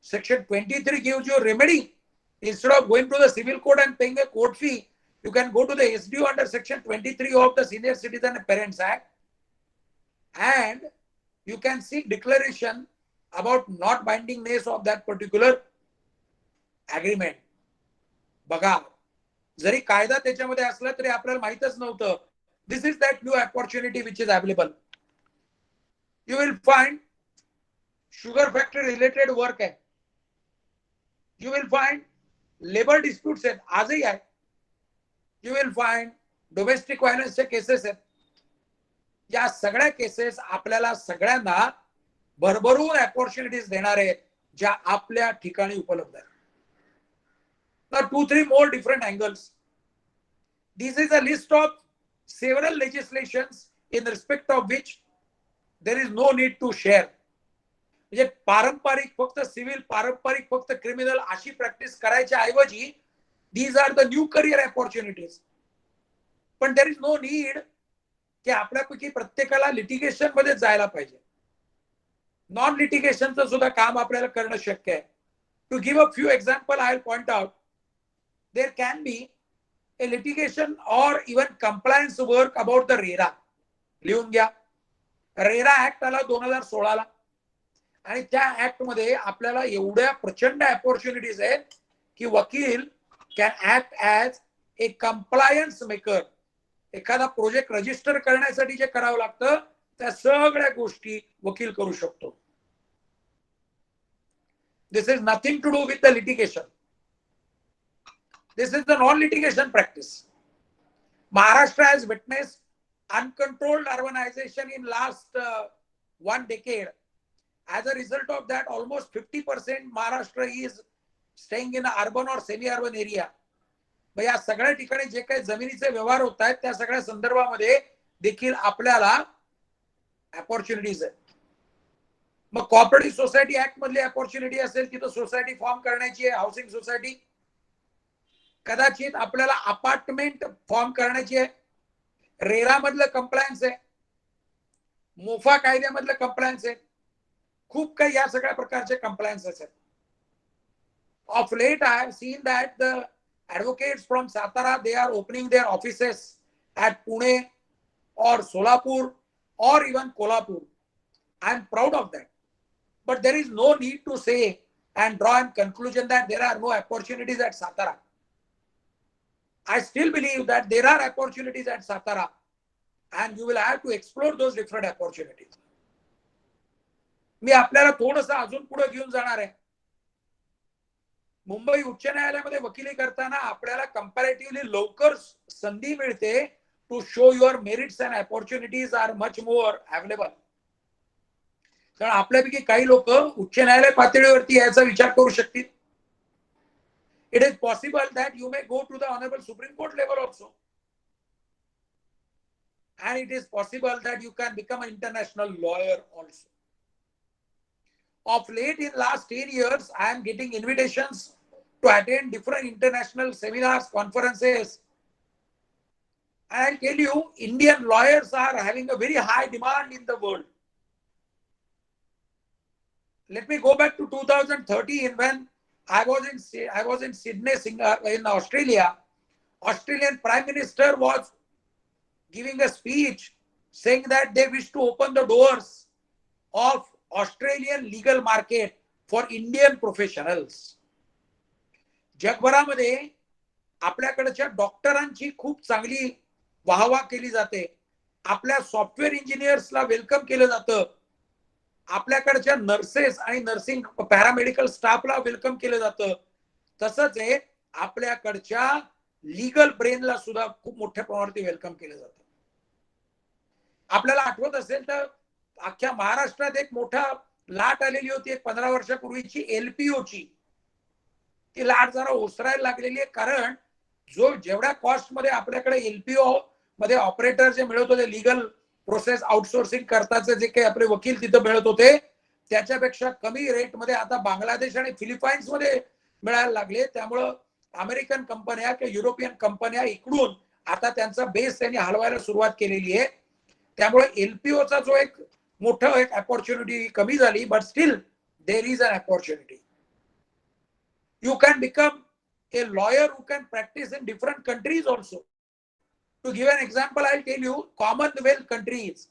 Section 23 gives you remedy. Instead of going to the civil court and paying a court fee, you can go to the SDO under section 23 of the senior citizen and parents act and you can seek declaration about not bindingness of that particular agreement. बघा, जरी कायदा त्याच्यामध्ये असला तरी आपल्याला माहितच नव्हतं. This is that new opportunity which is available. You will find sugar factory related work है. You will find labor disputes है, आजही आहे. You will find domestic violence चे केसेस आहेत. या सगळ्या केसेस आपल्याला सगळ्यांना भरभरून अपॉर्च्युनिटीज देणार आहेत ज्या आपल्या ठिकाणी उपलब्ध आहेत. Now 2-3 more different angles. This is a list of several legislations in respect of which there is no need to share. म्हणजे पारंपरिक फक्त सिव्हिल, पारंपरिक फक्त क्रिमिनल अशी प्रॅक्टिस करायच्या ऐवजी these are the new career opportunities. पण there is no need की आपल्यापैकी प्रत्येकाला लिटिगेशन मध्ये जायला पाहिजे. नॉन लिटिगेशनचं सुद्धा काम आपल्याला करणं शक्य आहे. To give a few example, I will point out there can be a litigation or even compliance work about the RERA. लिहून घ्या. रेरा ऍक्ट आला 2016 आणि त्या ऍक्ट मध्ये आपल्याला एवढ्या प्रचंड अपॉर्च्युनिटीज आहेत की वकील can act as a compliance maker. एखादा प्रोजेक्ट रजिस्टर करण्यासाठी जे करावं लागतं त्या सगळ्या गोष्टी वकील करू शकतो. This is nothing to do with the litigation. This is the non litigation practice. Maharashtra has witnessed uncontrolled urbanization in last 1 decade. As a result of that, almost 50% Maharashtra is staying in an urban or semi-urban area. मग या सगळ्या ठिकाणी जे काही जमिनीचे व्यवहार होत आहेत त्या सगळ्या संदर्भामध्ये देखील आपल्याला अपॉर्च्युनिटीज आहेत. मग कॉपरेटिव्ह सोसायटी ऍक्ट मधली अपॉर्च्युनिटी असेल तिथं सोसायटी फॉर्म करण्याची आहे, हाऊसिंग सोसायटी. कदाचित आपल्याला अपार्टमेंट फॉर्म करण्याची आहे. रेरा मधलं कंप्लायन्स आहे, मोफा कायद्यामधलं कंप्लायन्स आहे, खूप काही या सगळ्या प्रकारचे कंप्लायन्सेस आहेत. Of late I have seen that the advocates from Satara, they are opening their offices at Pune or Solapur or even Kolhapur. I am proud of that. But there is no need to say and draw a conclusion that there are no opportunities at Satara. I still believe that there are opportunities at Satara and you will have to explore those different opportunities. मी आपल्याला थोडंसं अजून पुढे घेऊन जाणार आहे. मुंबई उच्च न्यायालयामध्ये वकिली करताना आपल्याला कंपॅरेटिव्हली लवकर संधी मिळते to show your merits and opportunities are much more available. कारण आपल्यापैकी काही लोक उच्च न्यायालय पातळीवरती याचा विचार करू शकतील. It is possible that you may go to the honourable supreme court level also. And it is possible that you can become an international lawyer also. Of late, in last 10 years, I am getting invitations to attend different international seminars, conferences. And I'll tell you, Indian lawyers are having a very high demand in the world. Let me go back to 2013 when I was in Sydney, in Australia. Australian Prime Minister was giving a speech saying that they wish to open the doors of Australian legal market for Indian professionals. जगभरामध्ये आपल्याकडच्या डॉक्टरांची खूप चांगली वाहवा केली जाते. आपल्या software इंजिनियर्सला welcome केलं जातं. आपल्याकडच्या नर्सेस आणि नर्सिंग पॅरामेडिकल स्टाफला वेलकम केलं जातं. तसंच आहे आपल्याकडच्या लीगल ब्रेनला सुद्धा खूप मोठ्या प्रमाणात वेलकम केलं जातं. आपल्याला आठवत असेल तर अख्ख्या महाराष्ट्रात एक मोठा लाट आलेली होती एक 15 वर्षापूर्वीची एलपीओची. ती लाट जरा ओसरायला लागलेली आहे कारण जेवढ्या कॉस्ट मध्ये आपल्याकडे एलपीओ मध्ये ऑपरेटर जे मिळत होते, लीगल प्रोसेस आउटसोर्सिंग करताचे जे काही आपले वकील तिथं मिळत होते त्याच्यापेक्षा कमी रेट मध्ये आता बांगलादेश आणि फिलिपाईन्स मध्ये मिळायला लागले. त्यामुळं अमेरिकन कंपन्या किंवा युरोपियन कंपन्या इकडून आता त्यांचा बेस त्यांनी हलवायला सुरुवात केलेली आहे. त्यामुळे एलपीओचा जो एक मोठं एक अपॉर्च्युनिटी कमी झाली. But still there is an opportunity. You can become a lawyer who can practise in different countries also. To give an example I tell you, Commonwealth countries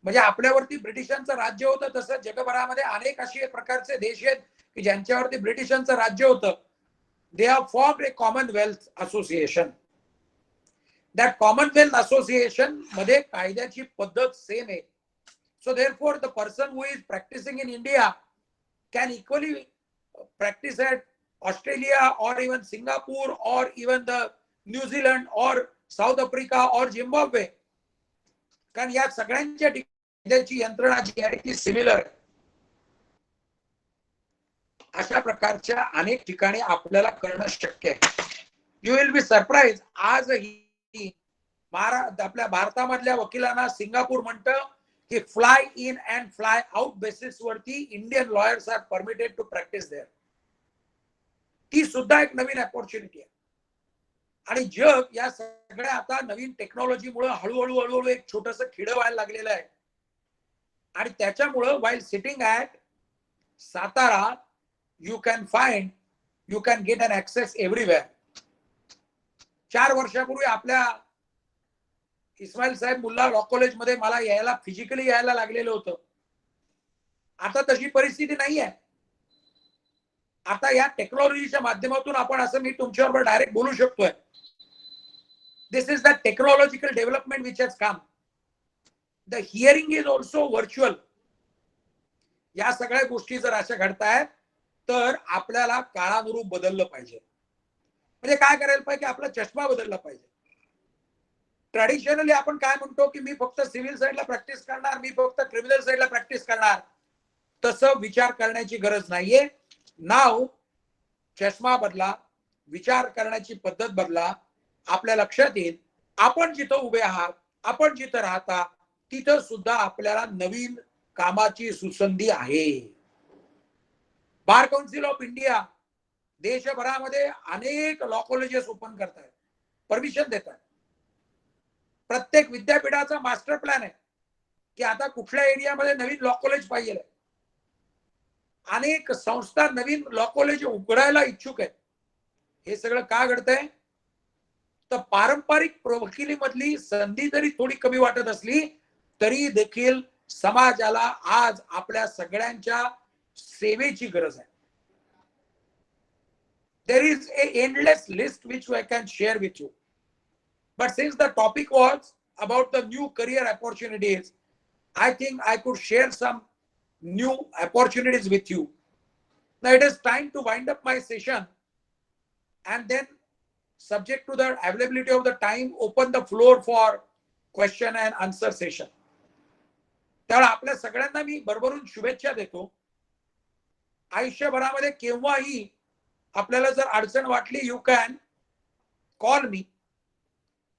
म्हणजे आपल्यावरती ब्रिटिशांचं राज्य होतं तसं जगभरामध्ये अनेक असे प्रकारचे देश आहेत की ज्यांच्यावरती ब्रिटिशांचं राज्य होतं. They have formed A Commonwealth association. That Commonwealth Association मध्ये कायद्याची पद्धत सेम आहे. So therefore the person who is practicing in India can equally practice at Australia or even Singapore or even the New Zealand or South Africa or Zimbabwe. कारण या सगळ्यांच्या कायद्याची यंत्रणा जी आहे ती सिमिलर आहे. अशा प्रकारच्या अनेक ठिकाणी आपल्याला करणं शक्य आहे. You will be surprise. आजही आपल्या भारतामधल्या वकिलांना सिंगापूर म्हणतं की fly in and fly out basis वरती Indian lawyers are permitted to practice there. ती सुद्धा एक नवीन अपॉर्च्युनिटी आहे. आणि जग या सगळ्या आता नवीन टेक्नॉलॉजीमुळे हळूहळू एक छोटस खिडं व्हायला लागलेलं आहे. आणि त्याच्यामुळं while sitting at Satara you can get an access everywhere. 4 वर्षापूर्वी आपल्या इस्माईल साहेब मुल्ला लॉ कॉलेजमध्ये मला यायला फिजिकली यायला लागलेलं होतं. आता तशी परिस्थिती नाही आहे. आता या टेक्नॉलॉजीच्या माध्यमातून आपण असं मी तुमच्याबरोबर डायरेक्ट बोलू शकतोय. This is the technological development which has come. The hearing is also virtual. या सगळ्या गोष्टी जर अशा घडतायत तर आपल्याला काळानुरूप बदललं पाहिजे. म्हणजे काय करायला पाहिजे, आपला चष्मा बदलला पाहिजे. ट्रॅडिशनली आपण काय म्हणतो की मी फक्त सिव्हिल साईडला प्रॅक्टिस करणार, मी फक्त क्रिमिनल साईडला प्रॅक्टिस करणार. तसं विचार करण्याची गरज नाहीये. नाव चष्मा बदला, विचार करण्याची पद्धत बदला. आपल्या लक्षात येईल आपण जिथं उभे आहात, आपण जिथं राहता तिथं सुद्धा आपल्याला नवीन कामाची सुसंधी आहे. बार काउन्सिल ऑफ इंडिया देशभरामध्ये अनेक लॉ कॉलेजेस ओपन करतायत, परमिशन देतात. प्रत्येक विद्यापीठाचा मास्टर प्लॅन आहे की आता कुठल्या एरियामध्ये नवीन लॉ कॉलेज पाहिजे. अनेक संस्था नवीन लॉ कॉलेज उघडायला इच्छुक आहेत. हे सगळं का घडतंय तर पारंपरिक वकिलीमधली संधी जरी थोडी कमी वाटत असली तरी देखील समाजाला आज आपल्या सगळ्यांच्या सेवेची गरज आहे. There is a endless list which I can share with you. But since the topic was about the new career opportunities, I think I could share some new opportunities with you. Now it is time to wind up my session and then, subject to the availability of the time, open the floor for question and answer session. त्यामुळे आपल्या सगळ्यांना मी भरभरून शुभेच्छा देतो. आयुष्यभरामध्ये केव्हाही आपल्याला जर अडचण वाटली, यू कॅन कॉल मी.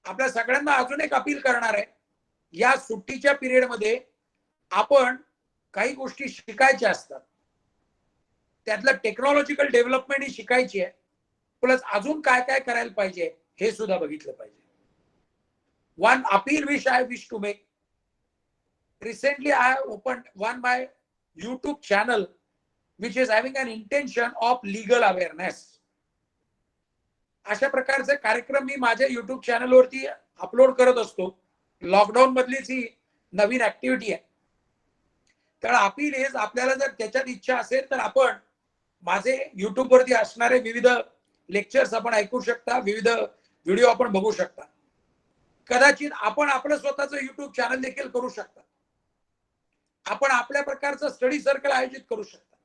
आपल्या सगळ्यांना अजून एक अपील करणार आहे. या सुट्टीच्या पिरियडमध्ये आपण काही गोष्टी शिकायच्या असतात. त्यातलं टेक्नॉलॉजिकल डेव्हलपमेंट ही शिकायची आहे. प्लस अजून काय काय करायला पाहिजे हे सुद्धा बघितलं पाहिजे. One appeal which I wish to make. Recently I have opened my YouTube channel which is having an intention of legal awareness. अशा प्रकारचे कार्यक्रम मी माझ्या YouTube चॅनलवरती अपलोड करत असतो. लॉकडाऊन मधलीच ही नवीन ऍक्टिव्हिटी आहे. तर अपील हेच, आपल्याला जर त्याच्यात इच्छा असेल तर आपण माझे YouTube वरती असणारे विविध लेक्चर्स आपण ऐकू शकता, विविध व्हिडिओ आपण बघू शकता. कदाचित आपण आपलं स्वतःचं YouTube चॅनल देखील करू शकता. आपण आपल्या प्रकारचं स्टडी सर्कल आयोजित करू शकता.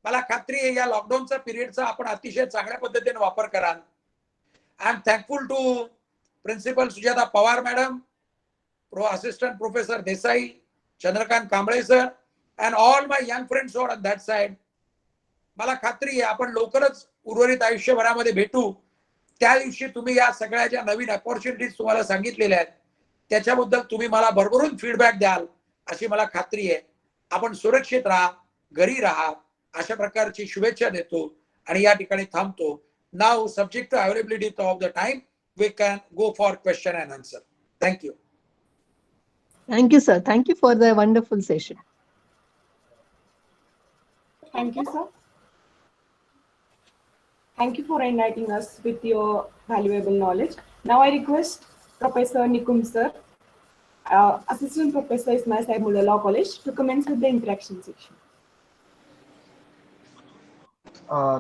मला खात्री आहे या लॉकडाऊनचा पिरियडचा आपण अतिशय चांगल्या पद्धतीने वापर कराल. I am thankful to principal Sujata Pawar madam, assistant professor Desai, Chandrakant Kamble sir and all my young friends on that side. मला खात्री आहे आपण लवकरच उर्वरित आयुष्यभरामध्ये भेटू. त्या दिवशी तुम्ही या सगळ्या ज्या नवीन अपॉर्च्युनिटीज तुम्हाला सांगितलेल्या आहेत त्याच्याबद्दल तुम्ही मला भरभरून फीडबॅक द्याल अशी मला खात्री आहे. आपण सुरक्षित राहा, घरी राहा, अशा प्रकारची शुभेच्छा देतो आणि या ठिकाणी थांबतो. Now subject to availability of the time we can go for question and answer. Thank you. Thank you, sir. Thank you for the wonderful session. Thank you, sir. Thank you for enlightening us with your valuable knowledge. Now I request Professor Nikum sir, Assistant Professor Ismail Saib Mullah Law College, to commence with the interaction section.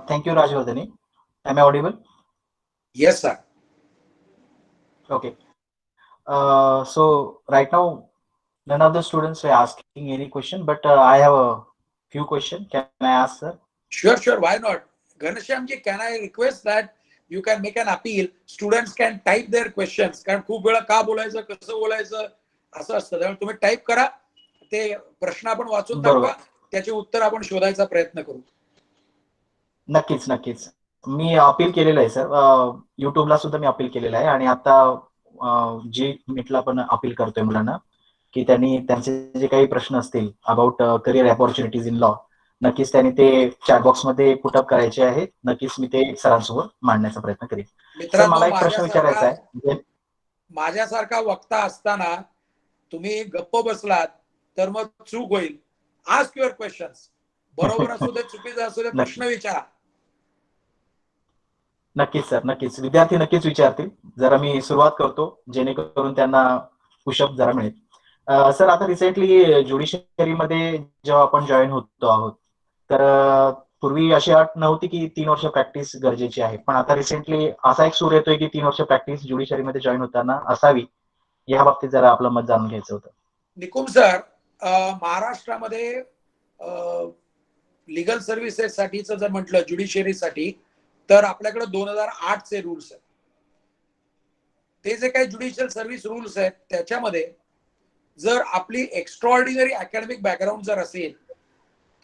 Thank you, Rajwardhani. Am I audible? Yes, sir. Okay. So right now, none of the students are asking any question, but I have a few questions. Can I ask, sir? Sure. Why not? Ghanshyamji, can I request that you can make an appeal? Students can type their questions. कारण खूप वेळा का बोलायचं, कसं बोलायचं असं असतं. त्यामुळे तुम्ही टाईप करा, ते प्रश्न आपण वाचून दाखवा, त्याचे उत्तर आपण शोधायचा प्रयत्न करू. नक्कीच. मी अपील केलेलं आहे सर. युट्यूबला सुद्धा मी अपील केलेलं आहे आणि आता जी मीटला पण अपील करतोय मुलांना की त्यांनी त्यांचे जे काही प्रश्न असतील about career opportunities in law, नक्कीच त्यांनी ते चॅट बॉक्स मध्ये पुटअप करायचे आहेत. नक्कीच मी ते सरांसोबत मांडण्याचा प्रयत्न करेन. सर मला एक प्रश्न विचारायचा आहे. माझ्यासारखा वक्ता असताना तुम्ही गप्प बसलात तर मग चूक होईल. Ask your questions. बरोबर असू दे, चुकीचं असू दे, प्रश्न विचारा. नक्कीच सर, नक्कीच विद्यार्थी नक्कीच विचारतील. जरा मी सुरुवात करतो जेणेकरून त्यांना पुशअप जरा मिळेल. सर आता रिसेंटली ज्युडिशियरीमध्ये जेव्हा आपण जॉईन होतो आहोत, तर पूर्वी अशी अट नव्हती की 3 वर्ष प्रॅक्टिस गरजेची आहे. पण आता रिसेंटली असा एक सूर येतोय की 3 वर्ष प्रॅक्टिस ज्युडिशियरीमध्ये जॉईन होताना असावी. या बाबतीत जरा आपलं मत जाणून घ्यायचं होतं. निकुम सर, महाराष्ट्रामध्ये लिगल सर्व्हिसेस साठीचं जर म्हटलं ज्युडिशियरीसाठी, तर आपल्याकडे 2008 चे रूल्स आहेत. ते जे काही ज्युडिशियल सर्व्हिस रूल्स आहेत त्याच्यामध्ये जर आपली एक्स्ट्राऑर्डिनरी अकॅडमिक बॅकग्राऊंड जर असेल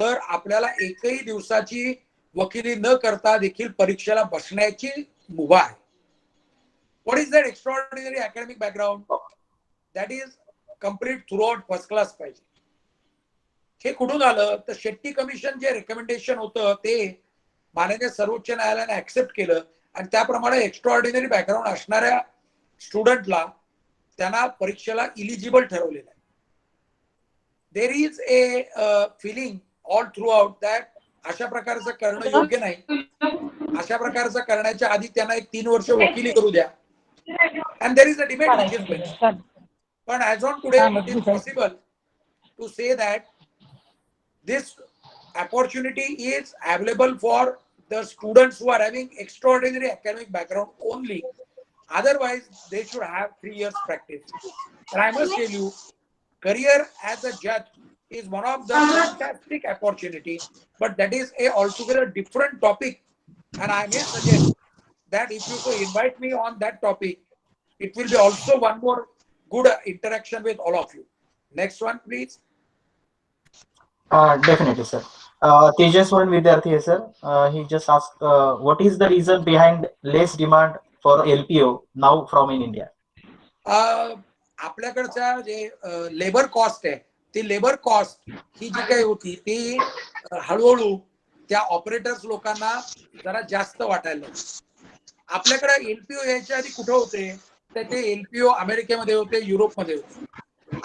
तर आपल्याला एकही दिवसाची वकिली न करता देखील परीक्षेला बसण्याची मुभा आहे. What is that extraordinary academic background? That is complete throughout first class पाहिजे. हे कुठून आलं? तर शेट्टी कमिशन जे रेकमेंडेशन होतं ते माननीय सर्वोच्च न्यायालयाने ऍक्सेप्ट केलं आणि त्याप्रमाणे एक्स्ट्राऑर्डिनरी बॅकग्राऊंड असणाऱ्या स्टुडंटला त्यांना परीक्षेला इलिजिबल ठरवलेलं आहे. There is a feeling all throughout that अशा प्रकारचं करणं योग्य नाही. अशा प्रकारचं करण्याच्या आधी त्यांना एक 3 वर्ष वकिली करू द्या. And there is a debate which is going. पण as on today it is possible to say that this opportunity is available for the students who are having extraordinary academic background only. Otherwise, they should have 3 years practice. And I must tell you, career as a judge is one of the fantastic opportunity, but that is a altogether different topic. And I may suggest that if you could invite me on that topic, it will be also one more good interaction with all of you. Next one, please. Definitely, sir. Tejas one विद्यार्थी आहे sir. He just asked, what is the reason behind less demand for LPO now from in India? आपल्याकडच्या जे labour cost आहे ती labour cost ही जी काही होती ती हळूहळू त्या ऑपरेटर्स लोकांना जरा जास्त वाटायला लागली. आपल्याकडे एलपीओ यायच्या आधी कुठे होते तर ते एलपीओ अमेरिकेमध्ये होते, युरोपमध्ये होते.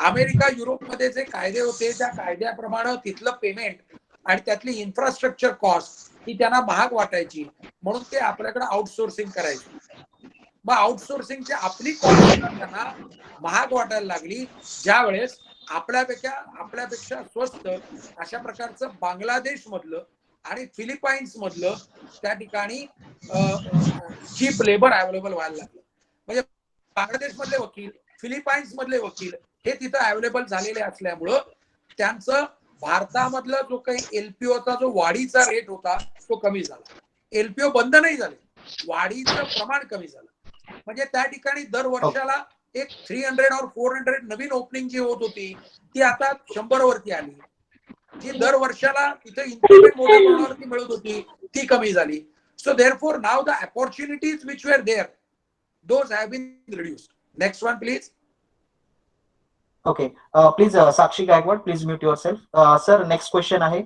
अमेरिका युरोपमध्ये जे कायदे होते त्या कायद्याप्रमाणे तिथलं पेमेंट आणि त्यातली इन्फ्रास्ट्रक्चर कॉस्ट ही त्यांना महाग वाटायची म्हणून ते आपल्याकडे आउटसोर्सिंग करायचे. मग आउटसोर्सिंगची आपली कॉस्ट त्यांना महाग वाटायला लागली ज्या वेळेस आपल्यापेक्षा स्वस्त अशा प्रकारचं बांगलादेश मधलं आणि फिलिपाईन्स मधलं त्या ठिकाणी चीप लेबर अवेलेबल व्हायला लागलं. म्हणजे बांगलादेश मधले वकील, फिलिपाईन्स मधले वकील हे तिथं अवेलेबल झालेले असल्यामुळं त्यांचं भारतामधलं जो काही एलपीओचा जो वाढीचा रेट होता तो कमी झाला. एलपीओ बंद नाही झाले, वाढीचं प्रमाण कमी झालं. म्हणजे त्या ठिकाणी दर वर्षाला एक 300 और 400 नवीन ओपनिंग जी होत होती ती आता 100 वरती आली. जी दर वर्षाला तिथे इन्क्रिमेंट मोठ्या प्रमाणावरती मिळत होती ती कमी झाली. So therefore now the opportunities which were there those have been reduced. Next one please. Okay, please Sakshi Gaikwad, please mute yourself. Sir, next question आहे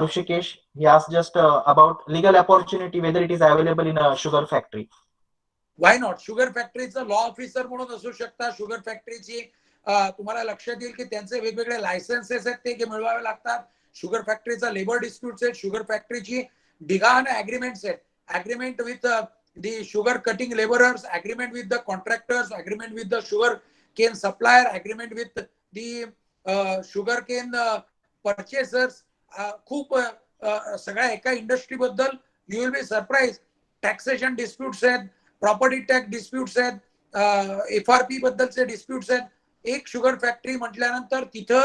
Rushikesh. He asked just about legal opportunity whether it is available in a sugar factory. Why not? Sugar फॅक्टरीचं law officer म्हणून असू शकता. Sugar फॅक्टरीची तुम्हाला लक्षात येईल की त्यांचे वेगवेगळे लायसन्सेस आहेत ते मिळवावे लागतात. शुगर फॅक्टरीचा लेबर डिस्प्यूट्स आहेत. शुगर फॅक्टरीची डिगा आणि ॲग्रीमेंट्स आहेत. Agreement with the sugar cutting labourers, agreement with the contractors, agreement with the sugar cane supplier, agreement with the sugar cane purchasers. खूप सगळ्या एका इंडस्ट्री बद्दल you will be surprise. Taxation disputes आहेत, property tax disputes आहेत, FRP बद्दलचे disputes आहेत. एक sugar factory म्हटल्यानंतर तिथं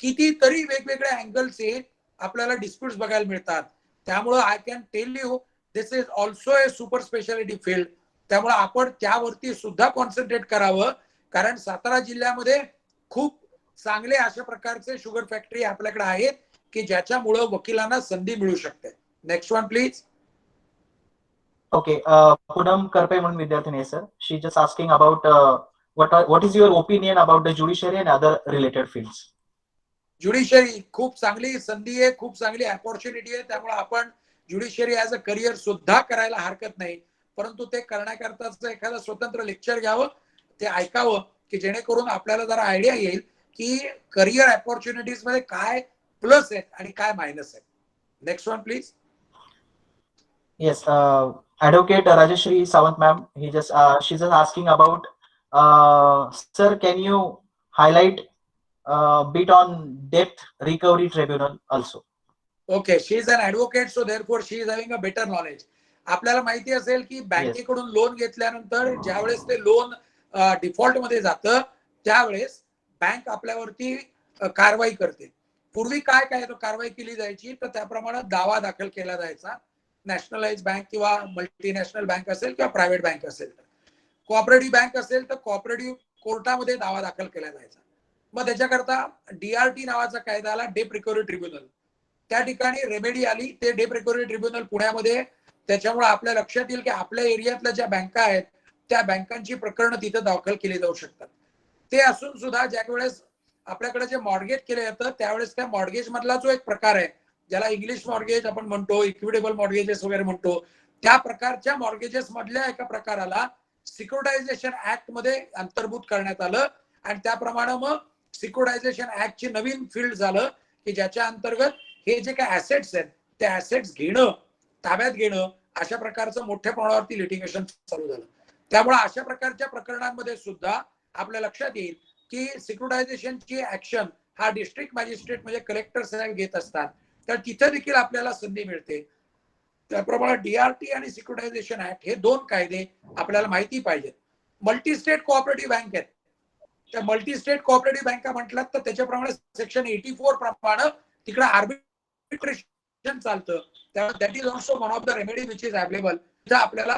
कितीतरी वेगवेगळ्या अँगलचे आपल्याला डिस्प्यूट्स बघायला मिळतात. त्यामुळे I can tell you this is also a super speciality field. त्यामुळे आपण त्यावरती सुद्धा कॉन्सन्ट्रेट करावं कारण सातारा जिल्ह्यामध्ये खूप चांगले अशा प्रकारचे शुगर फॅक्टरी आपल्याकडे आहेत की ज्याच्यामुळे वकिलांना संधी मिळू शकते. Next one please. Okay, Poonam Karpe म्हणून विद्यार्थी आहे sir. She just asking about what is your opinion about the judiciary and other related fields? Judiciary खूप चांगली संधी आहे, खूप चांगली अपॉर्च्युनिटी आहे. त्यामुळे आपण ज्युडिशियरी ॲज अ करिअर सुद्धा करायला हरकत नाही. परंतु ते करण्याकरताच एखादं स्वतंत्र लेक्चर घ्यावं, ते ऐकावं की जेणेकरून आपल्याला जरा आयडिया येईल की करिअर अपॉर्च्युनिटीज मध्ये काय प्लस आहेत आणि काय मायनस आहेत. Next one please. Yes, Advocate Rajeshri Sawant ma'am, she's just asking about, sir, can you highlight bit on debt recovery tribunal also? Okay, she is an advocate, so therefore she is having a better knowledge. आपल्याला माहिती असेल की बँकेकडून loan घेतल्यानंतर ज्यावेळेस ते loan default मध्ये जातं त्यावेळेस बँक आपल्यावरती कारवाई करते. पूर्वी काय काय कारवाई केली जायची, तर त्याप्रमाणे दावा दाखल केला जायचा. नॅशनलाइज बँक किंवा मल्टीनॅशनल बँक असेल किंवा प्रायव्हेट बँक असेल, तर कोऑपरेटिव्ह बँक असेल तर कोऑपरेटिव्ह कोर्टामध्ये दावा दाखल केला जायचा. मग त्याच्याकरता DRT नावाचा कायदा आला, डेप रिकव्हरी ट्रिब्युनल. त्या ठिकाणी रेमेडी आली, ते डेप रिकव्हरी ट्रिब्युनल पुण्यामध्ये. त्याच्यामुळे आपल्या लक्षात येईल की आपल्या एरियातल्या ज्या बँका आहेत त्या बँकांची प्रकरणं तिथे दाखल केली जाऊ शकतात. ते असून सुद्धा ज्या वेळेस आपल्याकडे जे मॉर्गेज केलं जातं त्यावेळेस त्या मॉर्गेज मधला जो एक प्रकार आहे, ज्याला इंग्लिश मॉर्गेज आपण म्हणतो, इक्विटेबल मॉर्गेजेस वगैरे म्हणतो, त्या प्रकारच्या मॉर्गेजेस मधल्या एका प्रकाराला सिक्युरिटायझेशन ऍक्ट मध्ये अंतर्भूत करण्यात आलं. आणि त्याप्रमाणे मग सिक्युरिटायझेशन ऍक्टची नवीन फील्ड झालं की ज्याच्या अंतर्गत हे जे काही ऍसेट्स आहेत ते ऍसेट्स घेणं, ताब्यात घेणं, अशा प्रकारचं मोठ्या प्रमाणावरती लिटिगेशन चालू झालं. त्यामुळे अशा प्रकारच्या प्रकरणांमध्ये सुद्धा आपल्या लक्षात येईल की सिक्युरिटायझेशनची ऍक्शन हा डिस्ट्रिक्ट मॅजिस्ट्रेट म्हणजे कलेक्टर साहेब घेत असतात. तर तिथे देखील आपल्याला संधी मिळते. त्याप्रमाणे DRT आणि सिक्युरिटायझेशन ऍक्ट हे दोन कायदे आपल्याला माहिती पाहिजेत. मल्टी स्टेट कोऑपरेटिव्ह बँक आहेत, त्या मल्टी स्टेट कोऑपरेटिव्ह बँका म्हटलात तर त्याच्याप्रमाणे सेक्शन 84 प्रमाणे तिकडे आर्बिट्रेशन चालतं. त्यामुळे that is also one of the remedy which is available. तिथे आपल्याला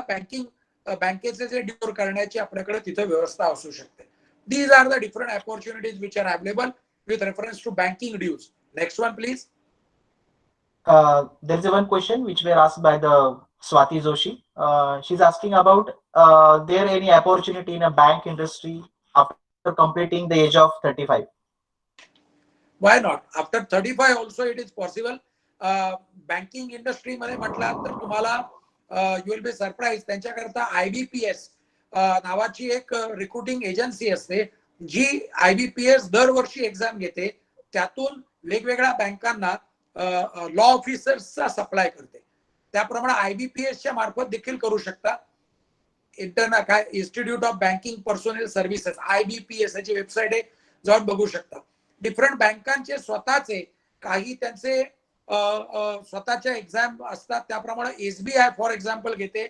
बँकेचे जे ड्यूर करण्याची आपल्याकडे तिथे व्यवस्था असू शकते. These are the different opportunities which are available with reference to banking dues. Next one please. There is one question which were asked by the Swati Joshi. She's asking about there any opportunity in a bank industry after completing the age of 35? Why not? After 35 also it is possible. Banking industry मध्ये म्हटलात तर तुम्हाला you will be surprise, त्यांच्याकरता IBPS नावाची एक recruiting agency असते जी IBPS दरवर्षी exam घेते. त्यातून वेगवेगळ्या बँकांना लॉ ऑफिसर्सचा सप्लाय करते. त्याप्रमाणे IBPSच्या मार्फत देखील करू शकता. काय institute of banking personnel services IBPS याची वेबसाईट आहे, जाऊन बघू शकता. डिफरंट बँकांचे स्वतःचे काही त्यांचे स्वतःच्या एक्झाम असतात. त्याप्रमाणे SBI फॉर एक्झाम्पल घेते,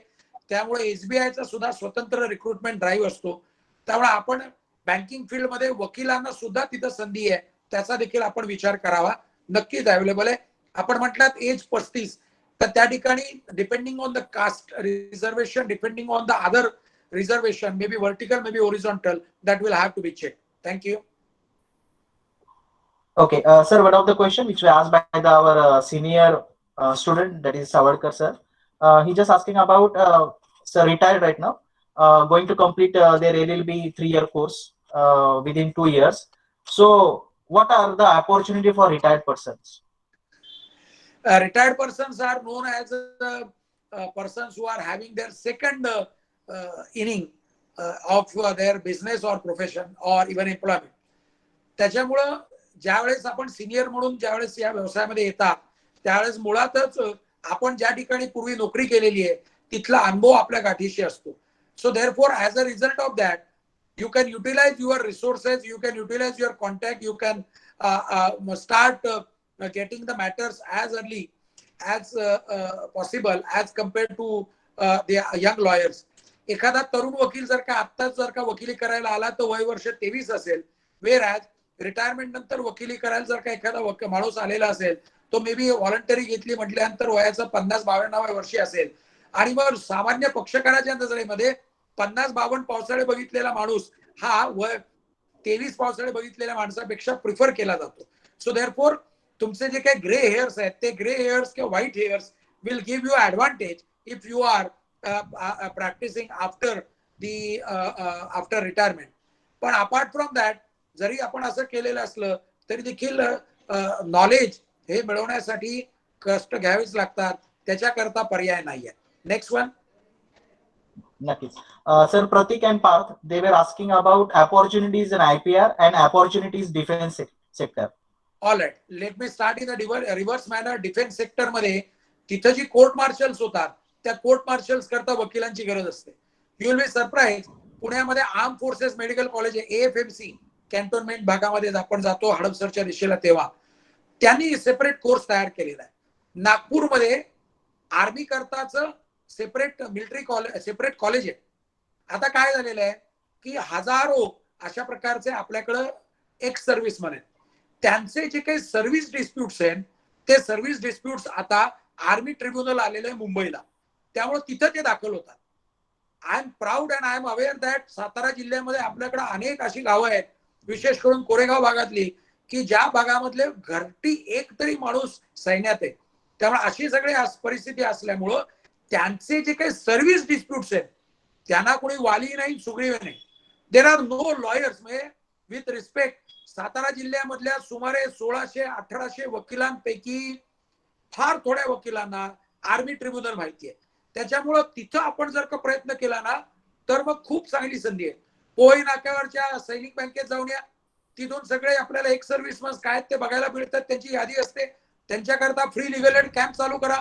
त्यामुळे SBIचा सुद्धा स्वतंत्र रिक्रुटमेंट ड्राईव्ह असतो. त्यामुळे आपण बँकिंग फील्डमध्ये वकिलांना सुद्धा तिथं संधी आहे, त्याचा देखील आपण विचार करावा. नक्कीच अवेलेबल आहे. आपण म्हटलात एज 35, तर त्या ठिकाणी depending on the caste reservation, depending on the other reservation, may be vertical, may be horizontal, that will have to be check. Thank you. Okay, sir, one of the question which was asked by our senior student, that is Savarkar sir. He just asking about, sir retired right now, going to complete their LLB 3-year course within 2 years. So what are the opportunity for retired persons? Retired persons are known as persons who are having their second inning of their business or profession or even employment. त्याच्यामुळं ज्यावेळेस आपण senior म्हणून ज्यावेळेस या व्यवसायामध्ये येतात त्यावेळेस मुळातच आपण ज्या ठिकाणी पूर्वी नोकरी केलेली आहे तिथला अनुभव आपल्या गाठीशी असतो. So therefore as a result of that you can utilise your resources, you can utilise your contact, you can start getting the matters as early as possible as compared to the young lawyers. एखादा तरुण वकील जर का आत्ताच जर का वकिली करायला आला तर वय वर्ष 23 असेल, वेर ॲज रिटायरमेंट नंतर वकिली करायला जर का एखादा माणूस आलेला असेल तो मे बी व्हॉलंटरी घेतली म्हटल्यानंतर वयाचं 50-52 वर्षी असेल. आणि मग सामान्य पक्षकाराच्या नजरेमध्ये 50-52 पावसाळे बघितलेला माणूस हा वय 23 पावसाळे बघितलेल्या माणसापेक्षा प्रिफर केला जातो. सो देअरफॉर तुमचे जे काही ग्रे हेअर्स आहेत ते ग्रे हेअर्स किंवा white hairs will give you advantage if you are practising after retirement. पण अपार्ट फ्रॉम दॅट जरी आपण असं केलेलं असलं तरी देखील नॉलेज हे मिळवण्यासाठी कष्ट घ्यावेच लागतात, त्याच्याकरता पर्याय नाहीये. Next one. नक्कीच. Sir Prateek and Parth, they were asking about opportunities in IPR and opportunities defense sector. All right, let me start in the reverse manner. Defence sector मध्ये तिथं जी कोर्ट मार्शल्स होतात त्या कोर्ट मार्शल्स करता वकिलांची गरज असते. यू विल बी सरप्राईज, पुण्यामध्ये arm forces medical college आहे, AFMC कॅन्टोन्मेंट भागामध्ये आपण जातो हडपसरच्या दिशेला, तेव्हा त्यांनी सेपरेट कोर्स तयार केलेला आहे. नागपूरमध्ये आर्मी करताच separate military college, separate college आहे. आता काय झालेलं आहे की हजारो अशा प्रकारचे आपल्याकडं एक्स सर्व्हिसमॅन आहेत, त्यांचे जे काही सर्व्हिस डिस्प्यूट्स आहेत ते सर्व्हिस डिस्प्यूट्स आता आर्मी ट्रिब्युनल आलेलं आहे मुंबईला, त्यामुळे तिथं ते दाखल होतात. I am proud and I am aware that Satara जिल्ह्यामध्ये आपल्याकडे अनेक अशी गावं आहेत, विशेष करून कोरेगाव भागातली, की ज्या भागामधले घरटी एक तरी माणूस सैन्यात आहे. त्यामुळे अशी सगळी परिस्थिती असल्यामुळं त्यांचे जे काही सर्व्हिस डिस्प्यूट्स आहेत त्यांना कोणी वाली नाही, सुग्रीव नाही. There are no lawyers. म्हणजे विथ रिस्पेक्ट, सातारा जिल्ह्यामधल्या सुमारे 1600-1800 वकिलांपैकी फार थोड्या वकिलांना आर्मी ट्रिब्युनल माहिती आहे. त्याच्यामुळं तिथं आपण जर का प्रयत्न केला ना तर मग खूप चांगली संधी आहे. पोई नाक्यावरच्या सैनिक बँकेत जाऊन या, तिथून सगळे आपल्याला एक सर्व्हिसमन काय ते बघायला मिळतात, त्यांची यादी असते. त्यांच्याकरता फ्री लिगल एड कॅम्प चालू करा.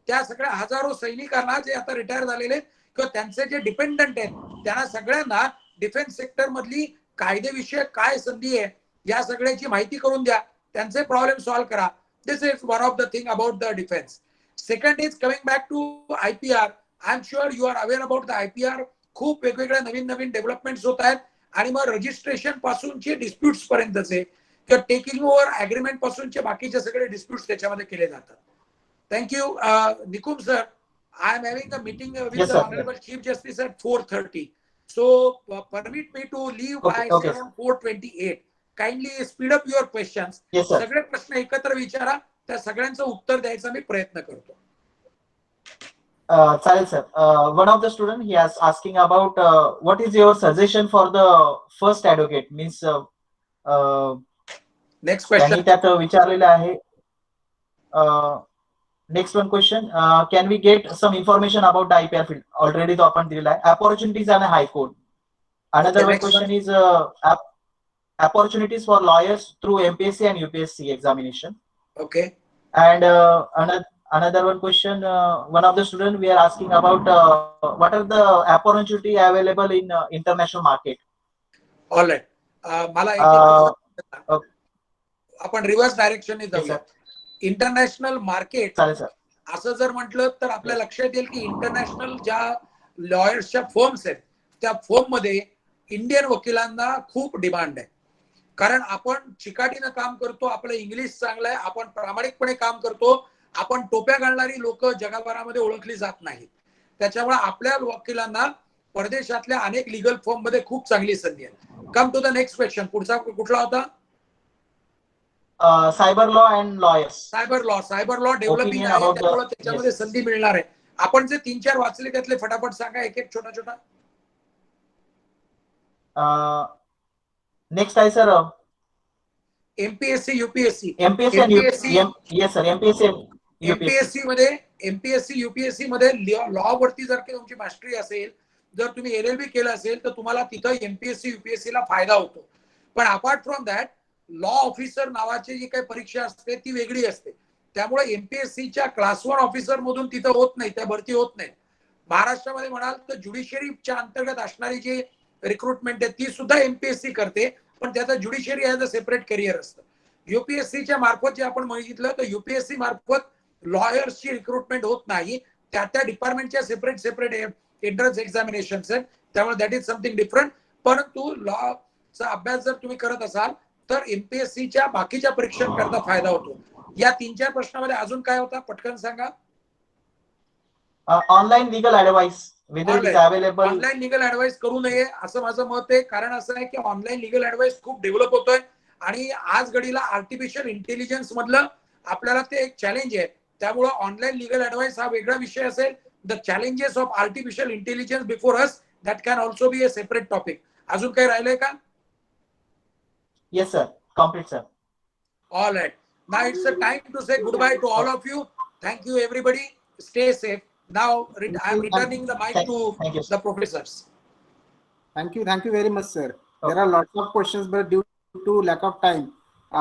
त्या सगळ्या हजारो सैनिकांना जे आता रिटायर झालेले किंवा त्यांचे जे डिपेंडंट आहेत त्यांना सगळ्यांना डिफेन्स सेक्टर मधली कायदेविषयक काय संधी आहे या सगळ्याची माहिती करून द्या, त्यांचे प्रॉब्लेम सॉल्व्ह करा. This is one of the thing about the defence. Second is coming back to IPR. I am sure you are aware about the IPR. खूप वेगवेगळ्या नवीन नवीन डेव्हलपमेंट्स होत आहेत आणि मग रजिस्ट्रेशन पासूनचे डिस्प्यूट्स पर्यंतचे किंवा टेकिंग ओव्हर अग्रीमेंट पासूनचे बाकीचे सगळे डिस्प्यूट्स त्याच्यामध्ये केले जातात. Thank you Nikum sir. I am having a meeting with Yes, the sir. Honorable Chief Justice at 4:30. So permit me to leave by Okay. around 4:28. Kindly speed up your questions. Yes, sir. सगळे प्रश्न एकत्र विचारा, त्या सगळ्यांचं उत्तर द्यायचा मी प्रयत्न करतो. चालेल sir. One of the student he is asking about what is your suggestion for the first advocate, means next त्यांनी क्वेश्चन. त्यात विचारलेलं आहे. Next one question, can we get some information about the IPR field? Already तो आपण दिलेला आहे. Opportunities आणि high court. Another one question is opportunities for lawyers through MPSC and UPSC examination. Okay. And another one question, one of the student we are asking about what are the opportunity available in international market? All right. मला Uh, आपण reverse डायरेक्शनने Yes, जाऊया. sir. International market चालेल sir. असं जर म्हटलं तर आपल्या लक्षात येईल की इंटरनॅशनल ज्या लॉयर्सच्या फर्म्स आहेत त्या फर्म मध्ये इंडियन वकिलांना खूप डिमांड आहे. कारण आपण चिकाटीनं काम करतो, आपलं इंग्लिश चांगलं आहे, आपण प्रामाणिकपणे काम करतो, आपण टोप्या घालणारी लोक जगभरामध्ये ओळखली जात नाहीत. त्याच्यामुळे आपल्या वकिलांना परदेशातल्या अनेक लिगल फर्म मध्ये खूप चांगली संधी आहे. Come to the next question. पुढचा कुठला होता? Cyber law and lawyers. Cyber law developing आहे, त्यामुळे त्याच्यामध्ये संधी मिळणार आहे. आपण जे 3-4 वाचले त्यातले फटाफट सांगा, एक एक छोटा छोटा. नेक्स्ट आहे sir MPSC UPSC. Yes sir. MPSC UPSC मध्ये लॉ वरती जर तुमची मास्टरी असेल, जर तुम्ही LLB केलं असेल तर तुम्हाला तिथं MPSC UPSC ला फायदा होतो. पण apart from that law officer नावाची जी काही परीक्षा असते ती वेगळी असते. त्यामुळे MPSCच्या क्लास 1 ऑफिसर मधून तिथं होत नाही, त्या भरती होत नाही. महाराष्ट्रामध्ये म्हणाल तर ज्युडिशियरीच्या अंतर्गत असणारी जी रिक्रुटमेंट आहे ती सुद्धा MPSC करते, पण त्याचा judiciary as a separate career असतं. UPSCच्या मार्फत जे आपण बघितलं तर UPSC मार्फत लॉयर्सची रिक्रुटमेंट होत नाही, त्या डिपार्टमेंटच्या सेपरेट एंट्रन्स एक्झामिनेशन्स आहेत. त्यामुळे दॅट इज समथिंग डिफरंट. परंतु लॉचा अभ्यास जर तुम्ही करत असाल तर MPSCच्या बाकीच्या परीक्षांकरता फायदा होतो. या 3-4 प्रश्नामध्ये अजून काय होता पटकन सांगा. Online legal advice whether it is available. Online legal advice करू नये असं माझं मत आहे. कारण असं आहे की ऑनलाईन लीगल ऍडवाइस खूप डेव्हलप होतोय आणि आज घडीला आर्टिफिशियल इंटेलिजन्स मधलं आपल्याला ते एक चॅलेंज आहे. त्यामुळे ऑनलाईन लीगल ऍडवाइस हा वेगळा विषय असेल. The challenges of artificial intelligence before us, that can also be a separate topic. अजून काही राहिलंय का? Yes sir, complete sir. All right. Now it's a time to say goodbye to all of you. Thank you everybody. Stay safe. Now I am returning the mic to the professors. Thank you very much, sir. There are lots of questions, but due to lack of time,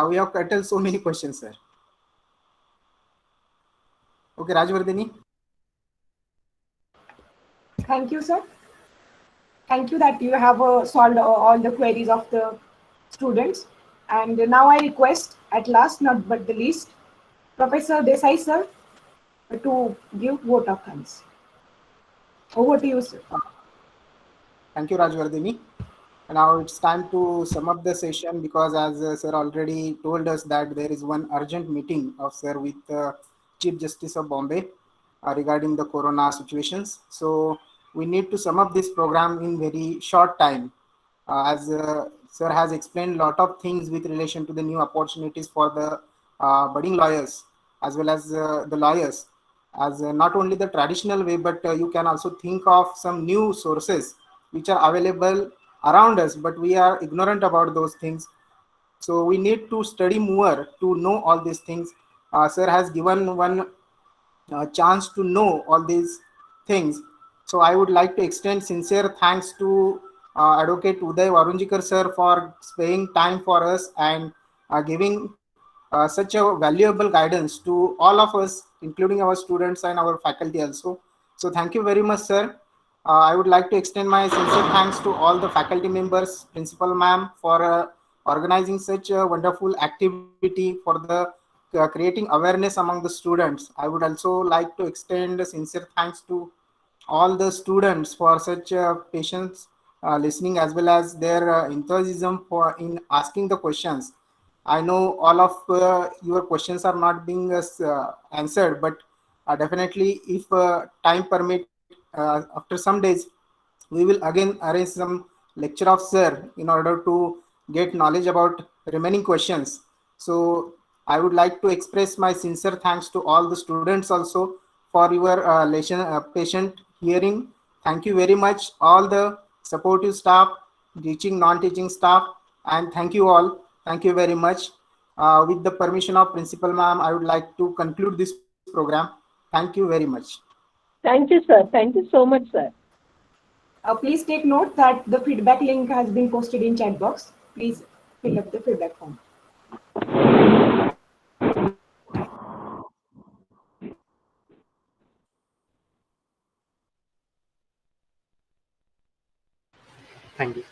we have curtailed so many questions, sir. Okay, Rajvardhani. Thank you, sir. Thank you that you have solved all the queries of the students. And now I request, at last not but the least, Professor Desai, sir, to give vote of thanks. Over to you, sir. Thank you, Rajvardhani. Now it's time to sum up the session because as sir already told us that there is one urgent meeting of sir with Chief Justice of Bombay regarding the corona situations. So we need to sum up this program in very short time. As sir has explained a lot of things with relation to the new opportunities for the budding lawyers as well as the lawyers, as not only the traditional way, but you can also think of some new sources which are available around us, but we are ignorant about those things. So we need to study more to know all these things. Sir has given one chance to know all these things. So I would like to extend sincere thanks to Advocate Uday Varunjikar sir for sparing time for us and giving such a valuable guidance to all of us, including our students and our faculty also. So thank you very much, sir. I would like to extend my sincere thanks to all the faculty members, principal ma'am, for organizing such a wonderful activity for the creating awareness among the students. I would also like to extend a sincere thanks to all the students for such patience listening as well as their enthusiasm for in asking the questions. I know all of your questions are not being answered, but definitely if time permit, after some days, we will again arrange some lecture of sir in order to get knowledge about remaining questions. So I would like to express my sincere thanks to all the students also for your patient hearing. Thank you very much, all the supportive staff, teaching, non-teaching staff, and thank you all. Thank you very much. With the permission of Principal Ma'am, I would like to conclude this program. Thank you very much. Thank you, sir. Thank you so much, sir. Please take note that the feedback link has been posted in chat box. Please fill up the feedback form. Thank you.